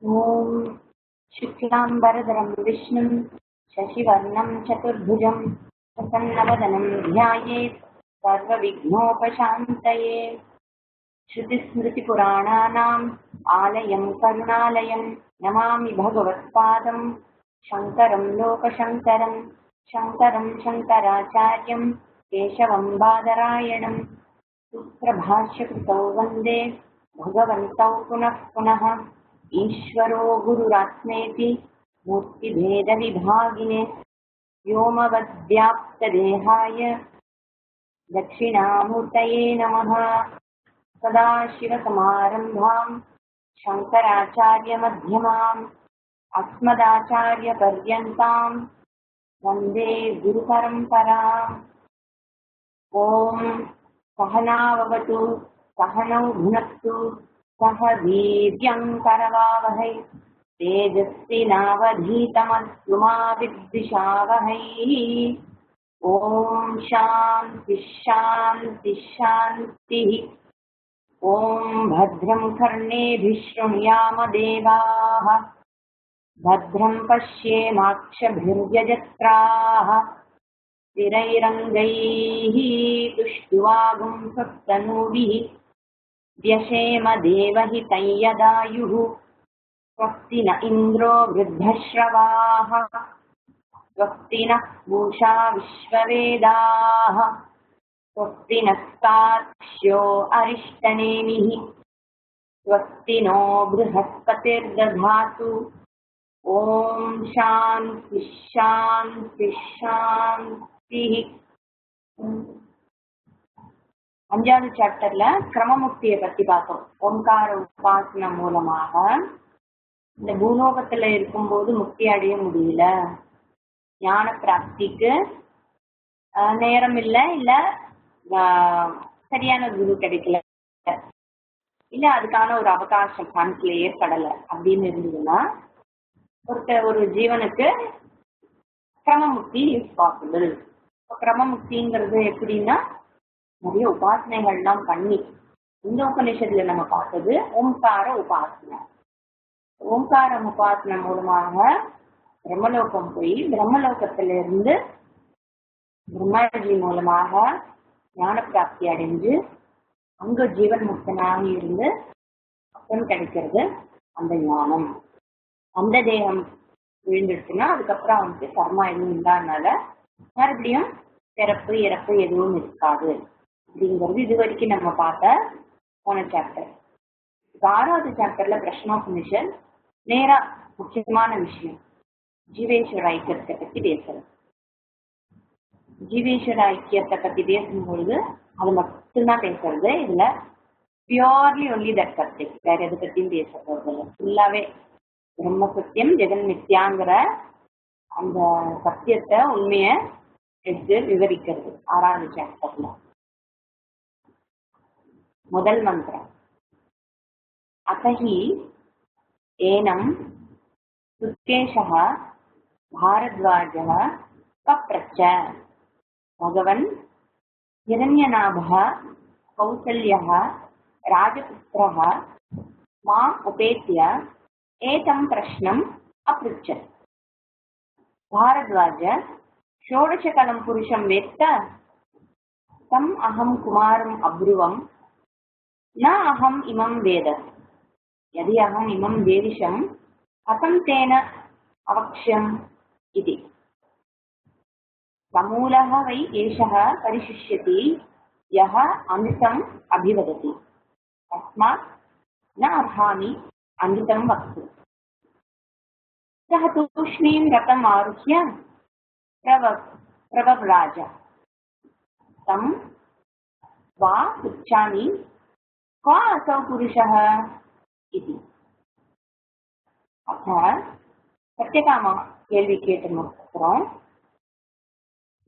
ॐ शुक्लाम्बरधरं विष्णुं शशिवर्णं चतुर्भुजं प्रसन्नवदनं ध्यायेत् सर्वविघ्नोपशान्तये। श्रुतिस्मृतिपुराणानाम् आलयं करुणालयं नमामि भगवत्पादं शङ्करं लोकशङ्करं शङ्करं शङ्कराचार्यं केशवं बादरायणं सूत्रभाष्यकृतौ वन्दे भगवन्तौ पुनः पुनः। ईश्वरो गुरुरात्मेति मूर्तिभेदविभागिने व्योमवद्व्याप्तदेहाय दक्षिणामूर्तये नमः। सदाशिवसमारम्भां शङ्कराचार्यमध्यमाम् अस्मदाचार्यपर्यन्तां वन्दे गुरुपरम्पराम्। ॐ सहनाववतु सहनौ भुनक्तु सह वीर्यङ्करवावहै तेजस्विनावधीतमस्तु मा विद्विषावहै। ॐ शान्ति शान्ति शान्तिः। ॐ भद्रं कर्णेभिः शृणुयाम देवाः भद्रं पश्येमाक्षभिर्यजत्राः स्थिरैरङ्गैः तुष्टुवागुंसस्तनूभिः व्यशेम देवहितं यदायुः। स्वस्ति न इन्द्रो वृद्धश्रवाः स्वस्ति नः पूषा विश्ववेदाः स्वस्ति नस्तार्क्ष्यो अरिष्टनेमिः स्वस्ति नो बृहस्पतिर्दधातु। ॐ शान्ति शान्ति शान्तिः। அஞ்சாவது சாப்டர்ல கிரமமுக்தியை பத்தி பார்த்தோம். ஓம்கார உபாசனை மூலமாக இந்த பூலோகத்துல இருக்கும்போது முக்தி அடைய முடியல, ஞான பிராப்திக்கு நேரம் இல்லை, இல்ல சரியான குரு கிடைக்கல, இல்ல அதுக்கான ஒரு அவகாசம் மனசுல ஏற்படலை அப்படின்னு இருந்ததுன்னா ஒரு ஜீவனுக்கு கிரமமுக்தி இஸ் பாசிபிள். கிரமமுக்திங்கிறது எப்படின்னா நிறைய உபாசனைகள்லாம் பண்ணி, இந்த உபநிஷத்துல நம்ம பார்த்தது ஓம்கார உபாசனை. ஓம்கார உபாசனை மூலமாக பிரம்மலோகம் போய் பிரம்மலோகத்திலிருந்து பிரம்மாஜி மூலமாக ஞான பிராப்தி அடைஞ்சு அங்க ஜீவன் முக்தனாக இருந்து அப்புறம் கிடைக்கிறது அந்த ஞானம். அந்த தேகம் விழுந்துடுச்சுன்னா அதுக்கப்புறம் அவனுக்கு கர்மா எதுவும் இல்லாதனால மறுபடியும் பிறப்பு இறப்பு எதுவும் இருக்காது அப்படிங்கிறது இது வரைக்கும் நம்ம பார்த்த போன சாப்டர். ஆறாவது சாப்டர்ல பிரஷ்னோபனிஷத் நேரா முக்கியமான விஷயம் ஜீவேஸ்வர ஐக்கியத்தை பத்தி பேசுறது. ஜீவேஸ்வர ஐக்கியத்தை பத்தி பேசும்பொழுது அது மட்டும்தான் பேசுறது. இதுல பியோர்லி ஒன்லி தட் சப்ஜெக்ட், வேற எதை பத்தியும் பேசுறது இல்லை. ஃபுல்லாவே பிரம்ம சத்தியம் ஜெகன் மித்யாங்கிற அந்த சத்தியத்தை உண்மைய எடுத்து விவரிக்கிறது ஆறாவது சாப்டர்ல. முதல் மந்திரம் அத்தஹி ஏனம் சுக்கேஷः भारद्वाजः पप्रच्छ भगवन् हिरण्यनाभः कौसल्यः राजपुत्रः माम् उपेत्य एतं प्रश्नम् अपृच्छत्। भारद्वाज षोडशकलं पुरुषं वेत्त तम् अहं कुमारम् अब्रुवम् न अहम् इमं वेद यदि अहम् इमं वेदिशम् कथं तेन अवक्ष्यम् इति। समूलः वै एषः परिशिष्यति यः अमृतम् अभिवदति तस्मात् न अर्हामि अमृतं वक्तुम्। सः तूष्णीं रथम् आरुह्य प्रवव्राज तं वा पृच्छामि क्व असौ पुरुषः इति। அப்ப சத்தியகாமா கேள்வி கேட்டதுக்கப்புறம்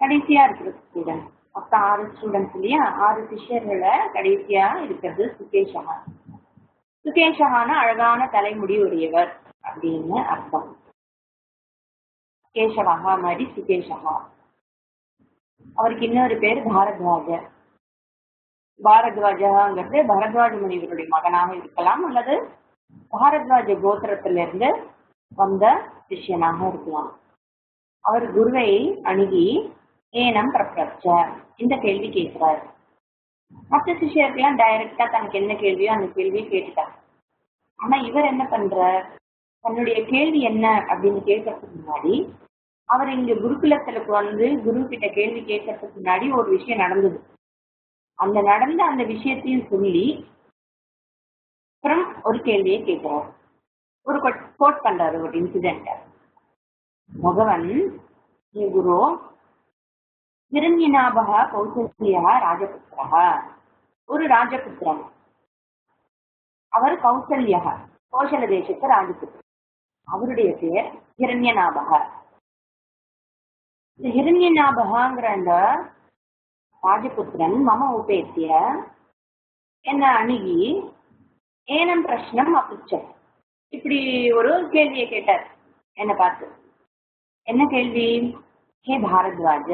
கடைசியா இருக்கிற ஸ்டூடெண்ட், மொத்தம் 6 ஸ்டூடெண்ட்ஸ் இல்லையா, 6 சிஷ்யர்களை கடைசியா இருக்கிறது சுகேஷகா. சுகேஷகான அழகான தலைமுடி உடையவர் அப்படின்னு அர்த்தம். கேசவகா மாதிரி சுகேஷகா. அவருக்கு இன்னொரு பேர் பாரத்வாஜர். பாரத்வாஜங்கிறது பரத்வாஜ முனிவருடைய மகனாக இருக்கலாம் அல்லது பாரத்வாஜ கோத்திரத்திலிருந்து வந்த சிஷ்யனாக இருக்கலாம். அவர் குருவை அணுகி ஏனம் பிரப்ரச்ச இந்த கேள்வி கேட்கிறார். மற்ற சிஷ்யர்கள்லாம் டைரக்டா தனக்கு என்ன கேள்வியோ அந்த கேள்வியை கேட்டுட்டார். ஆனா இவர் என்ன பண்றார், தன்னுடைய கேள்வி என்ன அப்படின்னு கேட்கறதுக்கு முன்னாடி அவர் இங்க குருகுலத்திற்கு வந்து குரு கிட்ட கேள்வி கேட்கறதுக்கு முன்னாடி ஒரு விஷயம் நடந்தது. நடந்த அந்த விஷயத்தையும் சொல்லி அப்புறம் ஒரு கேள்வியை கேட்கிறார். ஒரு கோட் பண்றாரு ஒரு இன்சிடென்ட். பகவன் குரு ஹிரண்யநாபக கௌசல்யா ராஜபுத்திரா, ஒரு ராஜபுத்திரன். அவர் கௌசல்யா, கோசல தேசத்து ராஜபுத்திரன். அவருடைய பேர் ஹிரண்யநாபக. இந்த ஹிரண்யநாபகங்கிற அந்த ராஜபுத்திரன் மம உபேத்திய என்ன அணுகி ஏனம் பிரஷ்னம் அபிச்சம் இப்படி ஒரு கேள்வியை கேட்டார் என்ன பார்த்து. என்ன கேள்வி? ஹே பாரத்வாஜ,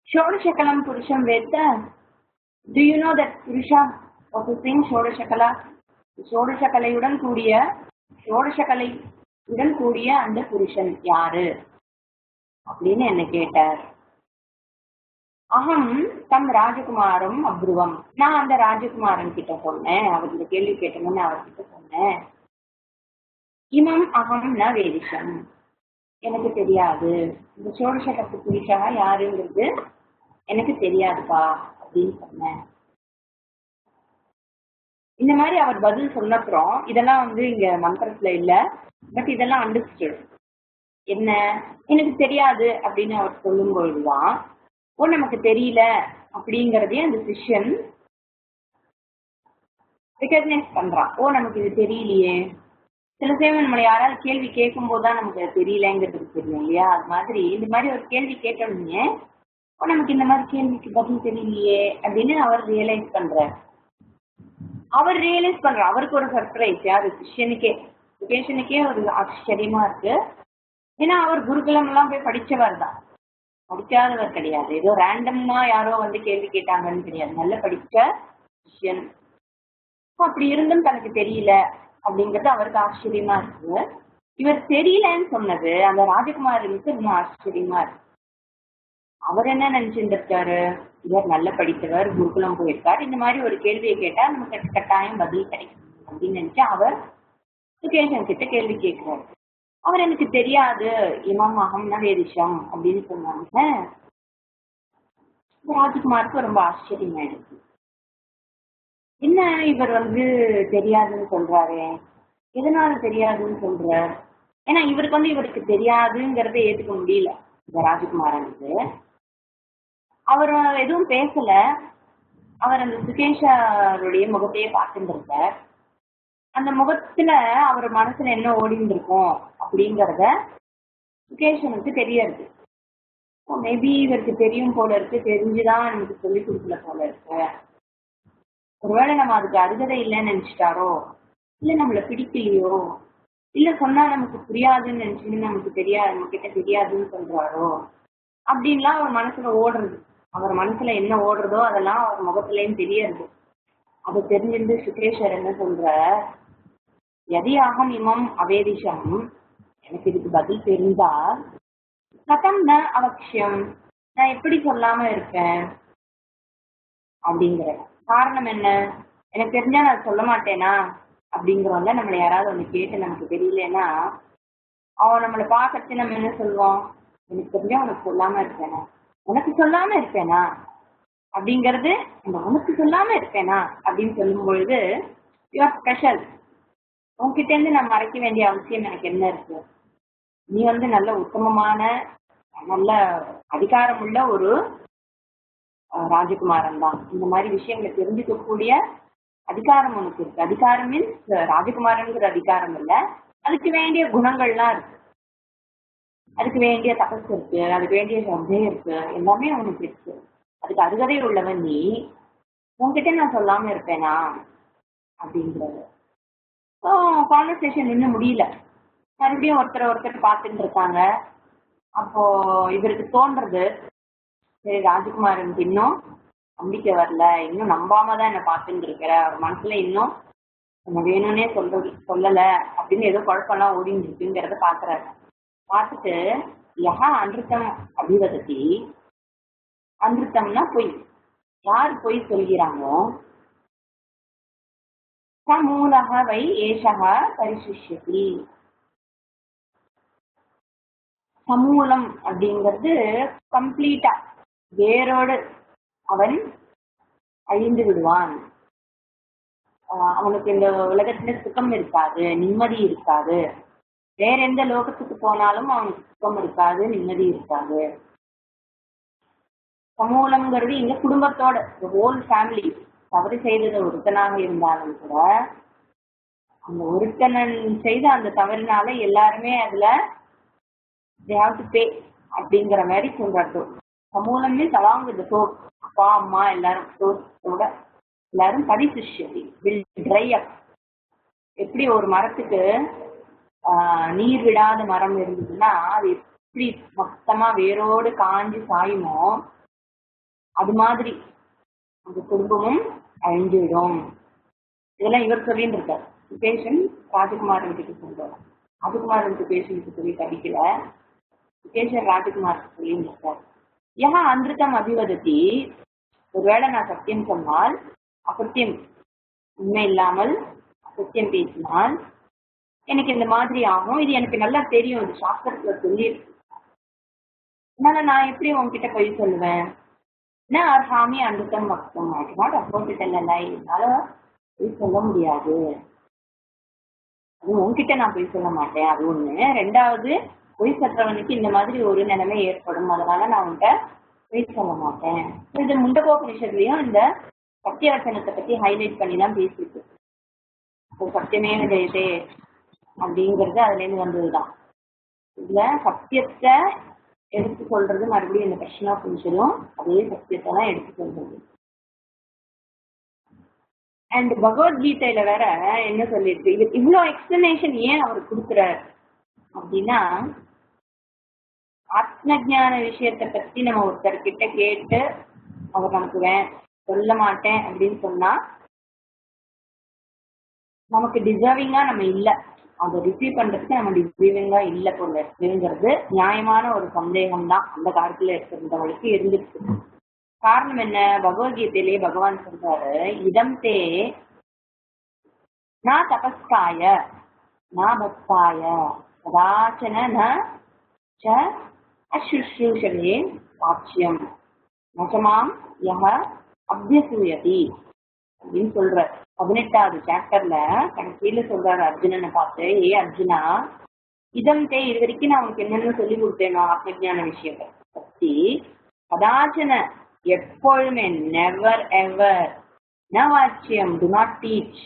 ஷோடசகலம் புருஷம் வேத்த, to you know that Purusha possessing ஷோடசகலா, ஷோடசகலையுடன் கூடிய அந்த புருஷன் யாரு அப்படின்னு என்ன கேட்டார். அகம் தம் ராஜகுமாரம் அப்ருவம், நான் அந்த ராஜகுமாரன் கிட்ட சொன்னேன். அவர் இந்த கேள்வி கேட்டோம்னு அவர்கிட்ட சொன்னேன். இமம் அகம் ந வேதிஷம், எனக்கு தெரியாது, இந்த ஷோடசகத்து புருஷா யாருங்கிறது எனக்கு தெரியாதுப்பா அப்படின்னு சொன்னேன். இந்த மாதிரி அவர் பதில் சொன்னப்புறம் இதெல்லாம் வந்து இங்க மந்திரத்துல இல்ல, பட் இதெல்லாம் அண்டர்ஸ்டுட். என்ன எனக்கு தெரியாது அப்படின்னு அவர் சொல்லும் பொழுதுதான் நமக்கு தெரியல அப்படிங்கறதையும் அந்த சிஷ்யன் ரெகக்னைஸ் பண்றான். நமக்கு இது தெரியலையே. சில சமயம் நம்மளை யாராவது கேள்வி கேட்கும் போதுதான் நமக்கு அது தெரியலங்கிறது தெரியும் இல்லையா? அது மாதிரி இந்த மாதிரி ஒரு கேள்வி கேட்டோம்னே நமக்கு இந்த மாதிரி கேள்விக்கு பதில் தெரியலையே அப்படின்னு அவர் ரியலைஸ் பண்றார். அவருக்கு ஒரு சர்ப்ரைஸ். யாரு? சிஷ்யனுக்கே ஒரு ஆச்சரியமா இருக்கு. ஏன்னா அவர் குருகுலம் எல்லாம் போய் படிச்சவர் தான், படிக்காதவர் கிடையாது. ஏதோ ரேண்டமா யாரோ வந்து கேள்வி கேட்டாங்கன்னு கிடையாது, நல்ல படிச்ச சிஷ்யன். அப்படி இருந்தும் தனக்கு தெரியல அப்படிங்கிறது அவருக்கு ஆச்சரியமா இருக்கு. இவர் தெரியலன்னு சொன்னது அந்த ராஜகுமாரனுக்கு இன்னும் ஆச்சரியமா இருக்கு. அவர் என்ன நினைச்சுட்டு இருக்காரு, இவர் நல்ல படித்தவர், குருகுலம் போயிருக்காரு, இந்த மாதிரி ஒரு கேள்வியை கேட்டா நமக்கு கட்டாயம் பதில் கிடைக்கும் அப்படின்னு நினைச்சு அவர் சுகேஷன் கிட்ட கேள்வி கேட்கிறாரு. அவர் எனக்கு தெரியாது, இமாம் அகம்னா வேதிஷம் அப்படின்னு சொன்னாங்க. ராஜகுமாருக்கு ரொம்ப ஆச்சரியமாயிடுச்சு. என்ன இவர் வந்து தெரியாதுன்னு சொல்றாரு, எதனால தெரியாதுன்னு சொல்றார்? ஏன்னா இவருக்கு தெரியாதுங்கிறத ஏத்துக்க முடியல இந்த ராஜகுமாரனுக்கு. அவர் எதுவும் பேசல. அவர் அந்த சுகேஷருடைய முகத்தையே பார்த்துட்டு இருக்கார். அந்த முகத்துல அவர் மனசுல என்ன ஓடிட்டு இருக்கும் அப்படிங்கறத சுகேஷனுக்கு தெரியாது. மேபி இவருக்கு தெரியும் போல இருக்கு, தெரிஞ்சுதான் நமக்கு சொல்லி கொடுக்கல போல இருக்கு. ஒருவேளை நம்ம அதுக்கு அருகதை இல்லைன்னு நினைச்சிட்டாரோ, இல்ல நம்மள பிடிக்கலையோ, இல்ல சொன்னா நமக்கு புரியாதுன்னு நினைச்சுன்னு நம்ம கிட்ட தெரியாதுன்னு சொல்றாரோ அப்படின்லாம் அவர் மனசுல ஓடுறது. அவர் மனசுல என்ன ஓடுறதோ அதெல்லாம் அவர் முகத்திலேயும் தெரியாது. அதை தெரிஞ்சிருந்து சுகேஷர் என்ன சொல்ற, எதியாகம் இமம் அவேதிஷம், எனக்கு இதுக்கு பதில் தெரிஞ்சா கதம் ந அவசியம், நான் எப்படி சொல்லாம இருப்பேன் அப்படிங்கிற காரணம் என்ன? எனக்கு தெரிஞ்சா நான் சொல்ல மாட்டேனா அப்படிங்கிறவங்க நம்மளை யாராவது ஒண்ணு கேட்டு நமக்கு தெரியலன்னா அவன் நம்மளை பார்க்கறது நம்ம என்ன சொல்லுவோம், எனக்கு தெரிஞ்சா உனக்கு சொல்லாம இருப்பேனா, உனக்கு சொல்லாம இருப்பேனா அப்படிங்கிறது. நம்ம உனக்கு சொல்லாம இருப்பேனா அப்படின்னு சொல்லும் பொழுது யூஆர் ஸ்பெஷல், உன்கிட்ட இருந்து நான் மறைக்க வேண்டிய அவசியம் எனக்கு என்ன இருக்கு? நீ வந்து நல்ல உத்தமமான நல்ல அதிகாரம் உள்ள ஒரு ராஜகுமாரன் தான். இந்த மாதிரி விஷயங்களை தெரிஞ்சுக்கக்கூடிய அதிகாரம் உனக்கு இருக்கு. அதிகாரம் மீன்ஸ் ராஜகுமாரங்கிற அதிகாரம் இல்ல, அதுக்கு வேண்டிய குணங்கள்லாம் இருக்கு, அதுக்கு வேண்டிய தபஸ் இருக்கு, அதுக்கு வேண்டிய சப்தம் இருக்கு, எல்லாமே உனக்கு இருக்கு. அதுக்கு அருகதை உள்ளவன் நீ, உன்கிட்ட நான் சொல்லாம இருப்பேனா அப்படிங்கிறது. கான்வர்சேஷன் இன்னும் முடியல. மறுபடியும் ஒருத்தர் பார்த்துட்டு இருக்காங்க. அப்போ இவருக்கு தோன்றது, சரி ராஜகுமாரனுக்கு இன்னும் நம்பிக்கை வரல, இன்னும் நம்பாம தான் என்ன பார்த்துட்டு இருக்கிற, அவர் மனசுல இன்னும் நம்ம வேணும்னே சொல்லல அப்படின்னு ஏதோ குழப்பம்லாம் ஓடிட்டு இருக்குங்கிறத பாக்குறாரு. பார்த்துட்டு யஹா அன்ருத்தம் அபிவதத்தி, அன்ருத்தம்னா பொய், யார் பொய் சொல்கிறாங்களோ சமூலக வை ஏஷக பரிசிஷ்யதி. சமூலம் அப்படிங்கிறது கம்ப்ளீட்டா வேரோடு அவன் அழிந்து விடுவான். அவனுக்கு இந்த உலகத்துல சுகம் இருக்காது, நிம்மதி இருக்காது. வேற எந்த லோகத்துக்கு போனாலும் அவனுக்கு சுகம் இருக்காது, நிம்மதி இருக்காது. சமூலம்ங்கிறது இங்க குடும்பத்தோட ஹோல் ஃபேமிலி. தவறு செய்தது ஒருத்தனாக இருந்தாலும் கூட அந்த ஒருத்தனன் செய்த அந்த தவறினால எல்லாருமே அதுல they have to pay அப்படிங்கிற மாதிரி சொல்றாரு. சமூலம் means along with the source, அப்பா அம்மா எல்லாரும் சோர்ஸோட எல்லாரும் பரிசிஷ்யதி will dry up. எப்படி ஒரு மரத்துக்கு நீர் விடாத மரம் இருந்ததுன்னா அது எப்படி மொத்தமா வேரோடு காஞ்சி சாயுமோ அது மாதிரி அந்த குடும்பமும் அழிஞ்சுவிடும். இதெல்லாம் இவர் சொல்லிட்டு இருக்கார். பேஷன் ராஜகுமாரன் கிட்ட சொல்றாரு. ராஜகுமாரன் பேஷனுக்கு சொல்லி படிக்கல, பேஷன் ராஜகுமார் சொல்லிட்டு இருக்கார். யஹா அன்ருத்தம் அபிவதத்தி, ஒருவேளை நான் சத்தியம் சொன்னால், அசத்தியம் உண்மை இல்லாமல் அசத்தியம் பேசினால் எனக்கு இந்த மாதிரி ஆகும். இது எனக்கு நல்லா தெரியும், இது சாஸ்திரத்துல சொல்லியிருக்கு. அதனால நான் எப்படி உன்கிட்ட போய் சொல்லுவேன்? நான் அர்ஹாமி அன்ருத்தம் வக்தம் அப்போசிட்டல்ல, என்னால போய் சொல்ல முடியாது. அது உன்கிட்ட நான் போய் சொல்ல மாட்டேன், அது ஒண்ணு. ரெண்டாவது, பொய் சொல்றவனுக்கு இந்த மாதிரி ஒரு நிலைமை ஏற்படும், அதனால நான் உன்கிட்ட பொய் சொல்ல மாட்டேன். இது முண்டகோபனிஷத்துலயும் இந்த சத்தியவச்சனத்தை பத்தி ஹைலைட் பண்ணி தான் பேசிருக்கு. சத்தியமே ஜெயதே அப்படிங்கிறது அதுல இருந்து வந்ததுதான். இதுல சத்தியத்தை எடுத்து சொல்றது மறுபடியும் இந்த பிரச்சனை புரிஞ்சிடும், அதே சத்தியத்தை தான் எடுத்து சொல்றது. அண்ட் பகவத்கீதையில வேற என்ன சொல்லிருக்கு, இது இவ்வளவு எக்ஸ்பிளனேஷன் ஏன் அவர் கொடுக்குறார் அப்படின்னா, ஆத்ம ஞான விஷயத்தை பத்தி நம்ம ஒருத்தர்கிட்ட கேட்டு அவர் நமக்கு சொல்ல மாட்டேன் அப்படின்னு சொன்னா நமக்கு டிசர்விங்கா நம்ம இல்லை, அதை ரிசீவ் பண்றதுக்கு நம்ம டிசர்விங்கா இல்லை போல இருக்குங்கிறது நியாயமான ஒரு சந்தேகம் தான் அந்த காலத்துல இருக்கிறவங்களுக்கு இருந்துச்சு. காரணம் என்ன? பகவத்கீதையிலேயே பகவான் சொல்றாரு, இதம் தே நான் தபஸ்காய நான் பக்தாய கதாச்சன ந அசுஷ்ரூஷவே வாட்சியம் நசமாம் யஹ அபியசூயதி அப்படின்னு சொல்ற 18வது சாப்டர்ல கடைசியில சொல்றாரு அர்ஜுனனை பார்த்து, ஏ அர்ஜுனா, இதம் தே இது வரைக்கும் நான் உனக்கு என்னென்ன சொல்லி கொடுத்தேனோ ஆத்மஞான விஷயத்தை பத்தி, கதாச்சன எப்பொழுதுமே, நெவர் எவர், ந வாட்சியம், டு நாட் டீச்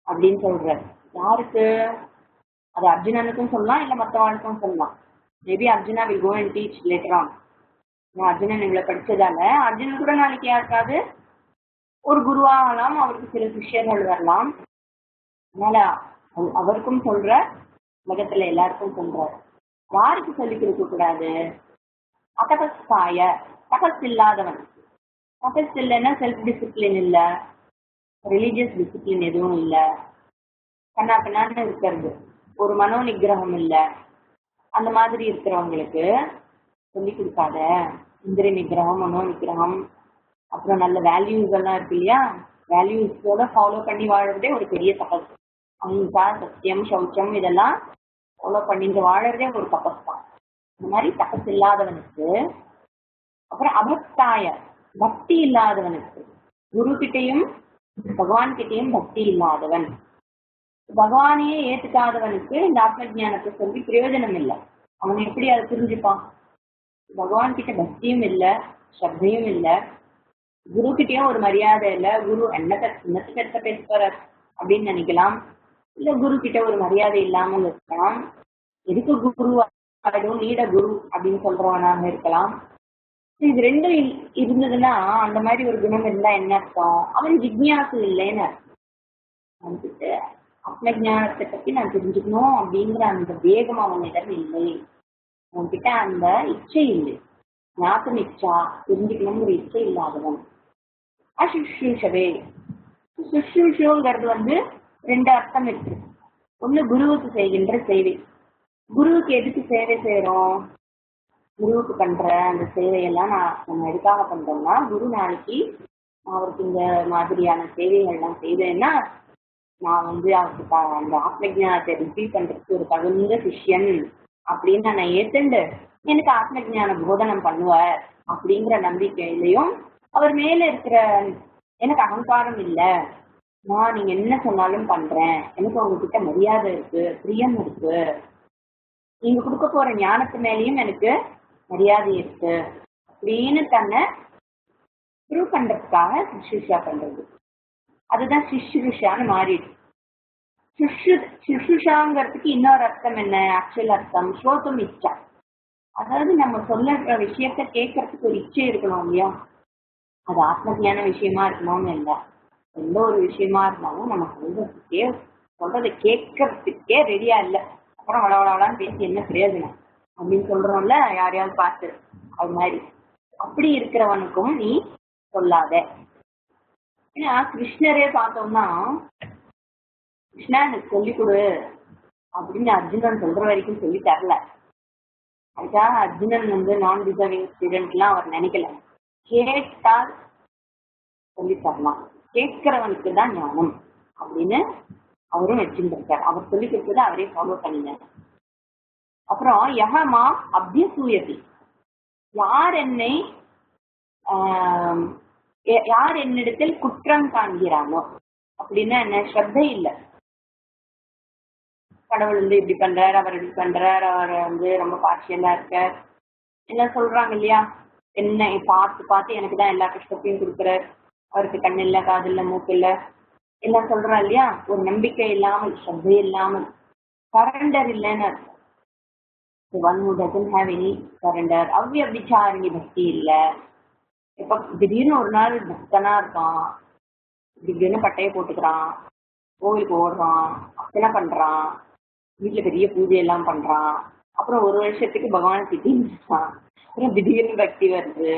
அப்படின்னு சொல்ற. யாருக்கு? அது அர்ஜுனனுக்கும் சொல்லலாம், இல்ல மற்றவாளுக்கும் சொல்லலாம். Maybe Arjuna will go and teach later on. Arjunan இவ்வளவு படிச்சதால அர்ஜுனன் கூட நாளைக்கு யாருக்காவது ஒரு குருவாகலாம், அவருக்கு சில சிஷ்யர்கள் வரலாம். அதனால அவருக்கும் சொல்ற, உலகத்துல எல்லாருக்கும் சொல்றாரு. யாருக்கு சொல்லி கொடுக்க கூடாது? அதபஸ்காய, தபஸ் இல்லாதவன். தபஸ் இல்லைன்னா செல்ஃப் டிசிப்ளின் இல்ல, ரிலீஜியஸ் டிசிப்ளின் எதுவும் இல்ல, கண்ணா பின்னான்னு இருக்கிறது, ஒரு மனோ நிகிரகம் இல்ல, அந்த மாதிரி இருக்கிறவங்களுக்கு சொல்லி கொடுக்காத. இந்திரிய நிகிரகம், மனோ நிகிரகம், அப்புறம் நல்ல வேல்யூஸ் எல்லாம் இருக்கு இல்லையா, வேல்யூஸோட ஃபாலோ பண்ணி வாழறதே ஒரு பெரிய தபஸ். அஹிம்சா, சத்தியம், சௌச்சம் இதெல்லாம் ஃபாலோ பண்ணிட்டு வாழறதே ஒரு தபஸ் தான். இந்த மாதிரி தபஸ் இல்லாதவனுக்கு, அப்புறம் அபக்தாய, பக்தி இல்லாதவனுக்கு, குரு கிட்டையும் பகவான் கிட்டையும் பக்தி இல்லாதவன், பகவானையே ஏத்துக்காதவனுக்கு இந்த ஆத்ம ஜானத்தை சொல்லி பிரயோஜனம் இல்லை. அவன் எப்படி அதை புரிஞ்சுப்பான்? பகவான் கிட்ட பக்தியும் இல்லை, ஸ்ரத்தையும் இல்லை, குரு கிட்டயும் ஒரு மரியாதை இல்லை. குரு என்னத்துக்கு எடுத்த பேச போறார் அப்படின்னு நினைக்கலாம், இல்ல குரு கிட்ட ஒரு மரியாதை இல்லாமல் இருக்கலாம், எதுக்கு குரு ஆயிடும், நீட குரு அப்படின்னு சொல்றவனாக இருக்கலாம். இது ரெண்டும் இருந்ததுன்னா, அந்த மாதிரி ஒரு குணம் இருந்தா என்ன அர்த்தம்? அவன் ஜிக்ஞாசு இல்லைன்னு அவன்கிட்ட ஆத்ம ஞானத்தை பத்தி நான் தெரிஞ்சுக்கணும் அப்படிங்கிற அந்த வேகம் அவனிடம் இல்லை, அவன்கிட்ட அந்த இச்சை இல்லை, ஞாபகம் இச்சா, தெரிஞ்சுக்கணுங்கிற இச்சை இல்லாதவன். அசுஷ்ரூஷவே, சுஷ்ரூஷுங்கிறது ரெண்டு அர்த்தம் இருக்கு. ஒண்ணு குருவுக்கு செய்கின்ற சேவை. குருவுக்கு எதுக்கு சேவை செய்யறோம்? குருவுக்கு பண்ற அந்த சேவையெல்லாம் நம்ம எதுக்காக பண்றோம்னா, குரு நாளைக்கு அவருக்கு இந்த மாதிரியான சேவைகள்லாம் செய்தேன்னா நான் அவருக்கு அந்த ஆத்மஜானத்தை ரிசீவ் பண்றதுக்கு ஒரு தகுந்த சிஷ்யன் அப்படின்னு நான் ஏத்துண்டு எனக்கு ஆத்மஜான போதனம் பண்ணுவார் அப்படிங்கிற நம்பிக்கையிலையும், அவர் மேல இருக்கிற எனக்கு அகங்காரம் இல்லை, நான் நீங்க என்ன சொன்னாலும் பண்றேன், எனக்கு உங்ககிட்ட மரியாதை இருக்கு, பிரியம் இருக்கு, நீங்க கொடுக்க போற ஞானத்து மேலேயும் எனக்கு மரியாதை இருக்கு அப்படின்னு தன்னை ப்ரூவ் பண்றதுக்காக சுஷ்ரூஷா பண்றது. அதுதான் சுஷ்ரூஷான்னு மாறிடு. சுஷ்ரூஷாங்கிறதுக்கு இன்னொரு அர்த்தம் என்ன? ஆக்சுவல் அர்த்தம் ஸ்ரோதம் இச்சா. அதாவது நம்ம சொல்ல விஷயத்த கேட்கறதுக்கு ஒரு இச்சை இருக்கணும் இல்லையா? அது ஆத்மஜான விஷயமா இருக்கணும்னு இல்லை, எந்த ஒரு விஷயமா இருந்தாலும் நம்ம சொல்றதை கேட்கறதுக்கே ரெடியா இல்லை, அப்புறம் வளவளான்னு பேசி என்ன பிரயோஜனம் அப்படின்னு சொல்றோம்ல யாரையாவது பார்த்து. அது மாதிரி அப்படி இருக்கிறவனுக்கும் நீ சொல்லாத. ஏன்னா கிருஷ்ணரே பார்த்தோம்னா, கிருஷ்ணா எனக்கு சொல்லிக் கொடு அப்படின்னு அர்ஜுனன் சொல்ற வரைக்கும் சொல்லி தரல. அதுக்காக அர்ஜுனன் நான் டிசர்விங் ஸ்டூடெண்ட்லாம் அவர் நினைக்கல. கேட்டால் சொல்லி தரலாம், கேட்கிறவனுக்கு தான் ஞானம் அப்படின்னு அவரும் வச்சுருக்கார். அவர் சொல்லி கொடுத்ததை அவரே ஃபாலோ பண்ணினார். அப்புறம் யஹமா அபியசூயதி, யார் என்னிடத்தில் குற்றம் காண்கிறானோ அப்படின்னா என்ன? ஸ்ரத்தை இல்லை. கடவுள் இப்படி பண்றாரு, அவர் இப்படி பண்றாரு, அவர் ரொம்ப பார்ஷியலா இருக்கார் என்ன சொல்றாங்க இல்லையா? என்ன பார்த்து பார்த்து எனக்கு தான் எல்லா கஷ்டத்தையும் கொடுக்குறாரு, அவருக்கு கண் இல்லை, காது இல்லை, மூக்கு இல்லை எல்லாம் சொல்றா இல்லையா? ஒரு நம்பிக்கை இல்லாமல், ஸ்ரத்தை இல்லாமல், சரண்டர் இல்லைன்னு அர்த்தம். One who doesn't have any surrender, அவ்வியபிச்சாரணி பக்தி இல்லை. இப்ப திடீர்னு ஒரு நாள் பக்தனா இருக்கான், திடீர்னு பட்டையை போட்டுக்கிறான், கோவிலுக்கு ஓடுறான், அர்ச்சனை பண்றான், வீட்டுல பெரிய பூஜை எல்லாம் பண்றான், அப்புறம் ஒரு வருஷத்துக்கு பகவானை திட்டின்றான், அப்புறம் திடீர்னு பக்தி வருது,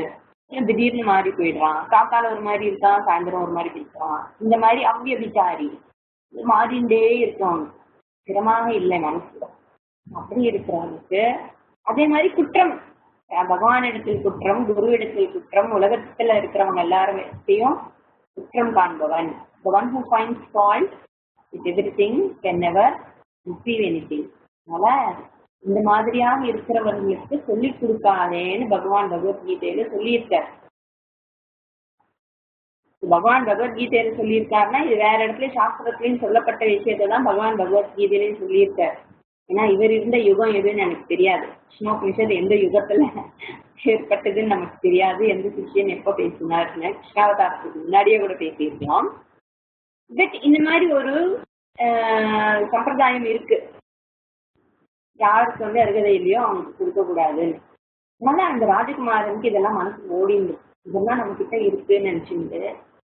திடீர்னு மாறி போயிடுறான், காத்தால ஒரு மாதிரி இருக்கான், சாயந்தரம் ஒரு மாதிரி இருக்கான். இந்த மாதிரி அவ்வியபிச்சாரி மாறிண்டே இருக்கான், ஸ்திரமாக இல்லை மனசுல. அப்படி இருக்கிறவனுக்கு அதே மாதிரி குற்றம், பகவானிடத்தில் குற்றம், குரு இடத்தில் குற்றம், உலகத்துல இருக்கிறவங்க எல்லாருமே குற்றம் காண்பவன். The one who finds fault with everything can never receive anything. அதனால இந்த மாதிரியாக இருக்கிறவர்களுக்கு சொல்லிக் கொடுக்காதேன்னு பகவான் பகவத்கீதையில சொல்லியிருக்கார். பகவான் பகவத்கீதையில சொல்லியிருக்காருன்னா இது வேற இடத்துல சாஸ்திரத்திலையும் சொல்லப்பட்ட விஷயத்தான் பகவான் பகவத்கீதையிலையும் சொல்லியிருக்கார். ஏன்னா இவர் இருந்த யுகம் எதுன்னு எனக்கு தெரியாது, கிருஷ்ணோபனிஷத் எந்த யுகத்துல ஏற்பட்டதுன்னு நமக்கு தெரியாது, எந்த சிஷ்யன் எப்ப பேசினாருன்னு கிருஷ்ணாவதாரத்துக்கு முன்னாடியே கூட பேசியிருக்கலாம். பட் இந்த மாதிரி ஒரு சம்பிரதாயம் இருக்கு, யாருக்கு அருகதை இல்லையோ அவனுக்கு கொடுக்க கூடாதுன்னு. அதனால அந்த ராஜகுமாரனுக்கு இதெல்லாம் மனசு ஓடிந்து, இதெல்லாம் நம்ம கிட்ட இருக்குன்னு நினைச்சுட்டு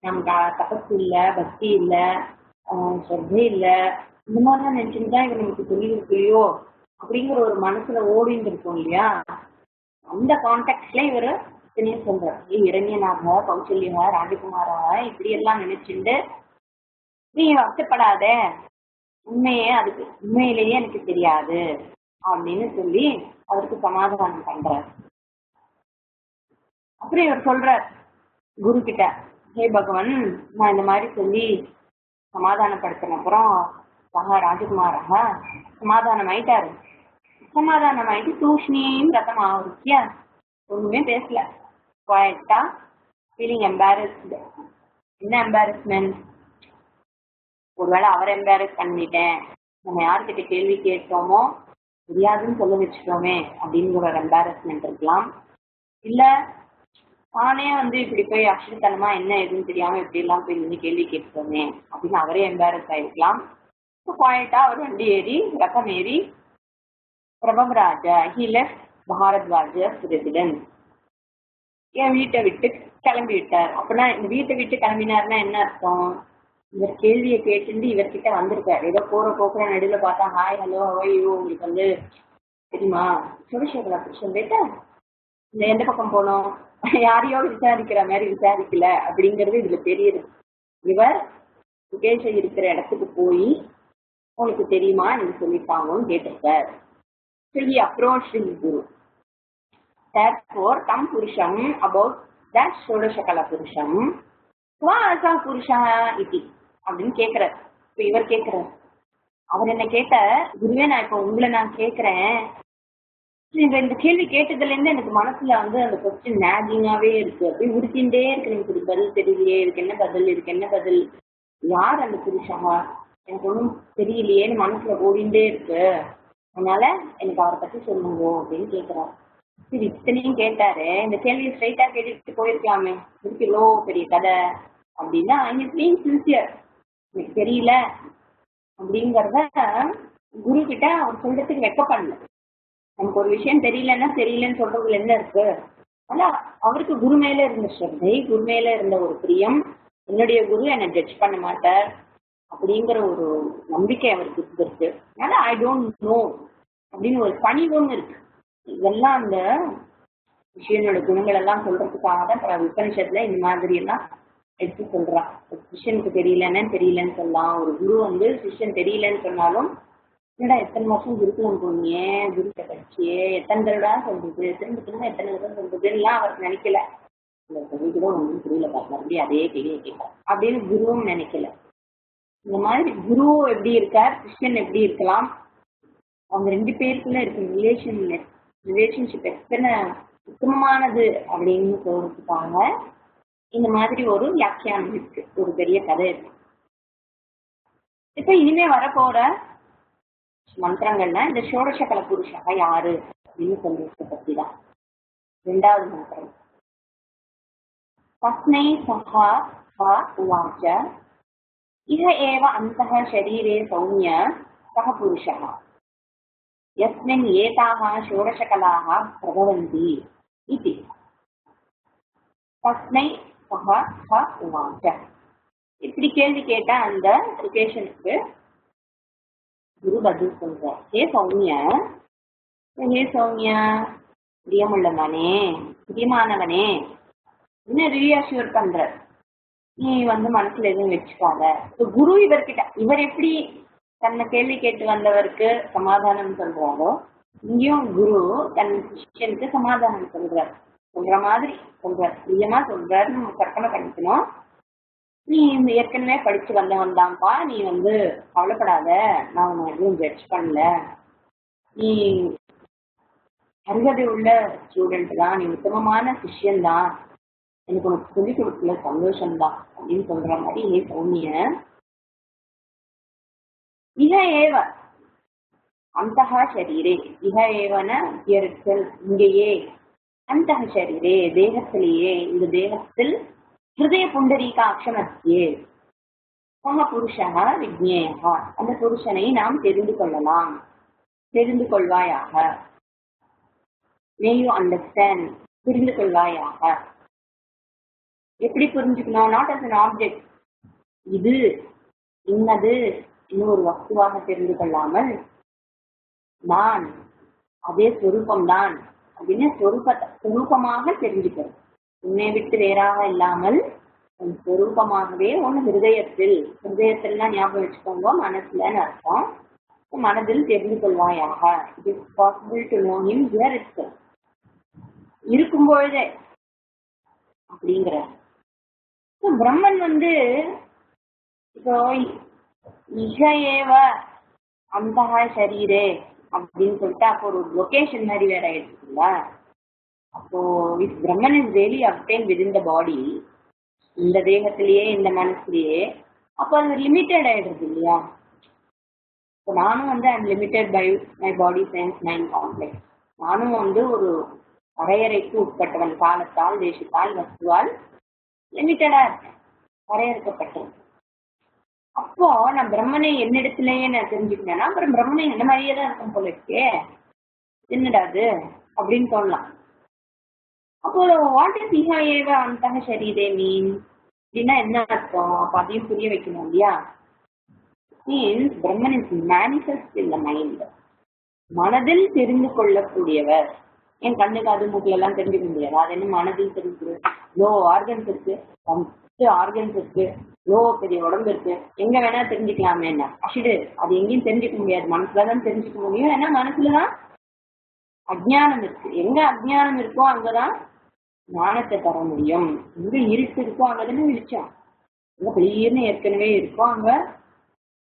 நமக்கு தபசு இல்லை, பக்தி இல்லை, ஸ்ரத்தை இல்லை, இந்த மாதிரிலாம் நினைச்சுட்டு தான் இவன் நமக்கு சொல்லி கொடுக்கலையோ அப்படிங்கிற ஒரு மனசுல ஓடிந்து இருக்கும் இல்லையா? அந்த கான்டெக்ட்ல இவரு இத்தனையும் சொல்றாரு. இரண்யனாக, கௌசல்யா, ராஜகுமாராக இப்படி எல்லாம் நினைச்சுட்டு நீ வருத்தப்படாத, அதுக்கு உண்மையிலேயே எனக்கு தெரியாது அப்படின்னு சொல்லி அவருக்கு சமாதானம் பண்றார். அப்புறம் இவர் சொல்றார் குரு கிட்ட, ஹே பகவான், நான் இந்த மாதிரி சொல்லி சமாதானப்படுத்தின அப்புறம் ராஜகுமாராக சமாதானம் ஆயிட்டாரு. சமாதானம் ஆயிட்டு தூஷ்ணின்னு ரத்தம் ஆகிருக்கியா, ஒண்ணுமே பேசல, குவாய்ட்டா, ஃபீலிங் எம்பாரஸ்டு. என்ன எம்பாரஸ்மெண்ட்? ஒருவேளை அவரை எம்பாரஸ் பண்ணிட்டேன், நம்ம யார்கிட்ட கேள்வி கேட்டோமோ தெரியாதுன்னு சொல்ல வச்சுட்டோமே அப்படிங்கிற ஒரு எம்பாரஸ்மெண்ட் இருக்கலாம். இல்ல நானே இப்படி போய் அக்ஷரத்தனமா என்ன எதுன்னு தெரியாம இப்படி எல்லாம் போய் நின்று கேள்வி கேட்போமே அப்படின்னு அவரே எம்பாரஸ் ஆயிருக்கலாம். குவாய்ட்டா அவர் வண்டி ஏறி, ரகம் ஏறி, பிரபவராஜா he left பாரத்வாஜஸ் ரெசிடென்ஸ், என் வீட்டை விட்டு கிளம்பி விட்டார். அப்படின்னா இந்த வீட்டை விட்டு கிளம்பினார்னா என்ன அர்த்தம்? இவர் கேள்வியை கேட்டு இவர்கிட்ட வந்திருக்காரு. ஏதோ போற போக்குற நடுவுல பார்த்தா ஹாய் ஹலோ ஐயோ உங்களுக்கு தெரியுமா சுரேஷேகரா கிருஷ்ணன் பேட்ட இந்த எந்த பக்கம் போனோம், யாரையோ விசாரிக்கிற மாதிரி விசாரிக்கல அப்படிங்கிறது இதுல தெரியுது. இவர் சுகேஷ இருக்கிற இடத்துக்கு போய் உங்களுக்கு தெரியுமா எனக்கு சொல்லிட்டாங்கன்னு கேட்டிருக்கார். So he approached his guru. Therefore, tam purusham about that ஷோடசகலா புருஷம் வாசா புருஷா இதி அப்படின்னு கேட்கிறார். இப்ப இவர் கேட்கிறார். அவர் என்ன கேட்ட, குருவே நான் இப்ப உங்களை நான் கேட்கிறேன், இந்த கேள்வி கேட்டதுல இருந்து எனக்கு மனசுல வந்து அந்த கொஸ்டின் நேகிங்காவே இருக்கு, அப்படி உறுத்திண்டே இருக்கு. எனக்கு இது பதில் தெரியலையே, இதுக்கு என்ன பதில், இதுக்கு என்ன பதில், யார் அந்த புருஷா, எனக்கு ஒன்றும் தெரியலையேன்னு மனசுல ஓடிண்டே இருக்கு, அதனால எனக்கு அவரை பத்தி சொல்லுங்க அப்படின்னு கேட்கிறாரு. சரி, இத்தனையும் கேட்டாரு, இந்த கேள்வியை ஸ்ட்ரைட்டா கேட்டுட்டு போயிருக்கலாமே, இதுக்கு இவ்வளோ பெரிய கதை அப்படின்னா சின்சியர், எனக்கு தெரியல அப்படிங்கிறத குரு கிட்ட அவர் சொல்றதுக்கு வெக்கப்படல. நமக்கு ஒரு விஷயம் தெரியலன்னா தெரியலன்னு சொல்றதுல என்ன இருக்கு? ஆனா அவருக்கு குரு மேல இருந்த ஸ்ரத்தை, குரு மேல இருந்த ஒரு பிரியம், என்னுடைய குரு என்னை ஜட்ஜ் பண்ண மாட்டார் அப்படிங்கிற ஒரு நம்பிக்கை அவருக்கு இருக்கு. அதனால ஐ டோன்ட் நோ அப்படின்னு ஒரு பணிவும் இருக்கு. இதெல்லாம் அந்த விஷயனோட குணங்கள் எல்லாம் சொல்றதுக்காக தான் உபனிஷத்துல இந்த மாதிரி எல்லாம் எடுத்து சொல்றான். சிஷ்யனுக்கு தெரியலன்னு சொல்லலாம். ஒரு குரு வந்து சிஷ்யன் தெரியலன்னு சொன்னாலும், என்னடா எத்தனை வருஷம் குருக்குலம் போனியே, குருத்தை படிச்சியே, எத்தனை தடவை சொல்றது, திரும்ப எத்தனை தடவை சொல்றதுலாம் அவருக்கு நினைக்கல. கூட ஒன்றும் புரியல பாருங்க, அப்படி அதே கேள்வியை கேட்பார் அப்படின்னு குருவும் நினைக்கல. இந்த மாதிரி குரு எப்படி இருக்கார், சிஷ்யன் எப்படி இருக்கலாம், அவங்க ரெண்டு பேருக்குள்ள இருக்க ரிலேஷன்ஷிப் எத்தனை உத்தமமானது அப்படின்னு சொல்றதுக்காக இந்த மாதிரி ஒரு வியாக்கியானம் இருக்கு, ஒரு பெரிய கதை இருக்கு. இப்ப இனிமே வரப்போற மந்திரங்கள்ல இந்த ஷோடசகல புருஷா யாரு அப்படின்னு சொல்றத பத்தி தான். ரெண்டாவது மந்திரம், தஸ்மை சஹா உவாச்ச இஹ ஏவ அந்தஹ ஷரீரே சௌமிய சஹ புருஷः யஸ்மின் ஏதாஹ ஷோடசகலாஹ பிரபவந்தி இதி. தஸ்மை சஹா உவாச்ச, இப்படி கேள்வி கேட்ட அந்த ரிகேஷனுக்கு குரு பதில் சொல்றார். ஹே சௌமிய, பிரியமுள்ளவனே, பிரியமானவனே, என்ன ரீஅஷ்யூர் பண்ற, நீ வந்து மனசுல எதுவும் வச்சுக்காத. குரு இவர் எப்படி தன்னை கேள்வி கேட்டு வந்தவருக்கு சமாதானம் சொல்றாரோ, இங்கேயும் குரு தன் சிஷ்யனுக்கு சமாதானம் சொல்ற மாதிரி சொல்றார், பிரியமா சொல்றாருன்னு நம்ம கற்பனை பண்ணிக்கணும். நீ ஏற்கனவே படிச்சு வந்தவன் தான்ப்பா, நீ வந்து கவலைப்படாத, நான் உன்னை எதுவும் ஜட்ஜ் பண்ணல, நீ அருகதை உள்ள ஸ்டூடெண்ட் தான், நீ உத்தமமான சிஷ்யன் தான், எனக்கு உனக்கு சொல்லிக் கொடுக்கல சந்தோஷம்தான் அப்படின்னு சொல்ற மாதிரி. ஹே சௌமிய, இஹ ஏவ அந்தஹ ஷரீரே, இஹ ஏவன இங்கேயே, அந்தஹ ஷரீரே தேகத்திலேயே, இந்த தேகத்தில் ஹிருதய புண்டரீகாட்சமத்தியே சஹ புருஷः விஜ்ஞேயः, அந்த புருஷனை நாம் தெரிந்து கொள்ளலாம், தெரிந்து கொள்வாயாக. May you understand, புரிந்து கொள்வாயாக. எப்படி புரிஞ்சுக்கணும்? நாட் அஸ் an ஆப்ஜெக்ட், இது இன்னது இன்னொரு வஸ்துவாக தெரிந்து கொள்ளாமல், நான் அதே சொரூபம் தான் அப்படின்னு சொரூபமாக தெரிஞ்சுக்கணும். உன்னை விட்டு வேறாக இல்லாமல் உன் சொரூபமாகவே உன் ஹிருதயத்தில்னா ஞாபகம் வச்சுக்கோங்க, மனசுலன்னு அர்த்தம். மனதில் தெரிந்து கொள்வாயாக. It is possible to know him here itself, இருக்கும்பொழுதே அப்படிங்கிற. பிரம்மன் வந்து இப்போ இஹ ஏவ அந்தஹ ஷரீரே அப்படின்னு சொல்லிட்டு அப்போ ஒரு லொகேஷன் மாதிரி வேற ஆயிடுச்சுங்களா. அப்போ if Brahman is really obtain within the body, இந்த தேகத்திலேயே இந்த மனசுலயே, அப்போ அது லிமிட்டட் ஆயிடுறது இல்லையா. இப்போ நானும் வந்து I'm limited by my body sense mind complex. நானும் வந்து ஒரு வரையறைக்கு உட்பட்டவன், காலத்தால் தேசத்தால் வஸ்துவால் லிமிட்டடா இருக்கேன், வரையறுக்கப்பட்டேன். அப்போ நான் பிரம்மனை என்னிடத்துலயே நான் தெரிஞ்சுக்கிட்டேன்னா அப்புறம் பிரம்மனை என்ன மாதிரியே தான் இருக்கும் போல இருக்கே, என்னடாது அப்படின்னு தோணலாம். அப்போ வாட் இஸ் இஹ ஏவ அந்தஹ ஷரீரே மீன் அப்படின்னா என்ன அர்த்தம்? அப்போ அதையும் புரிய வைக்கணும் இல்லையா. Means Brahman is manifest in the mind, மனதில் தெரிந்து கொள்ளக்கூடியவர். என் கண்ணு காது மூக்குல எல்லாம் தெரிஞ்சுக்க முடியாது, அது என்ன மனதில் தெரிஞ்சுக்கிறது? லோ ஆர்கன்ஸ் இருக்கு, ஆர்கன்ஸ் இருக்கு, பெரிய உடம்பு இருக்கு, எங்க வேணா தெரிஞ்சுக்கலாமே என்ன அஷிடு, அது எங்கேயும் தெரிஞ்சுக்க முடியாது, மனசுலதான் தெரிஞ்சுக்க முடியும். ஏன்னா மனசுலதான் அஜ்ஞானம் இருக்கு. எங்க அஜ்ஞானம் இருக்கோ அங்கதான் ஞானத்தை தர முடியும். எங்க இருட்டு இருக்கோ அங்கதானே வெளிச்சம். எங்க பெரியன்னு ஏற்கனவே இருக்கோ அங்க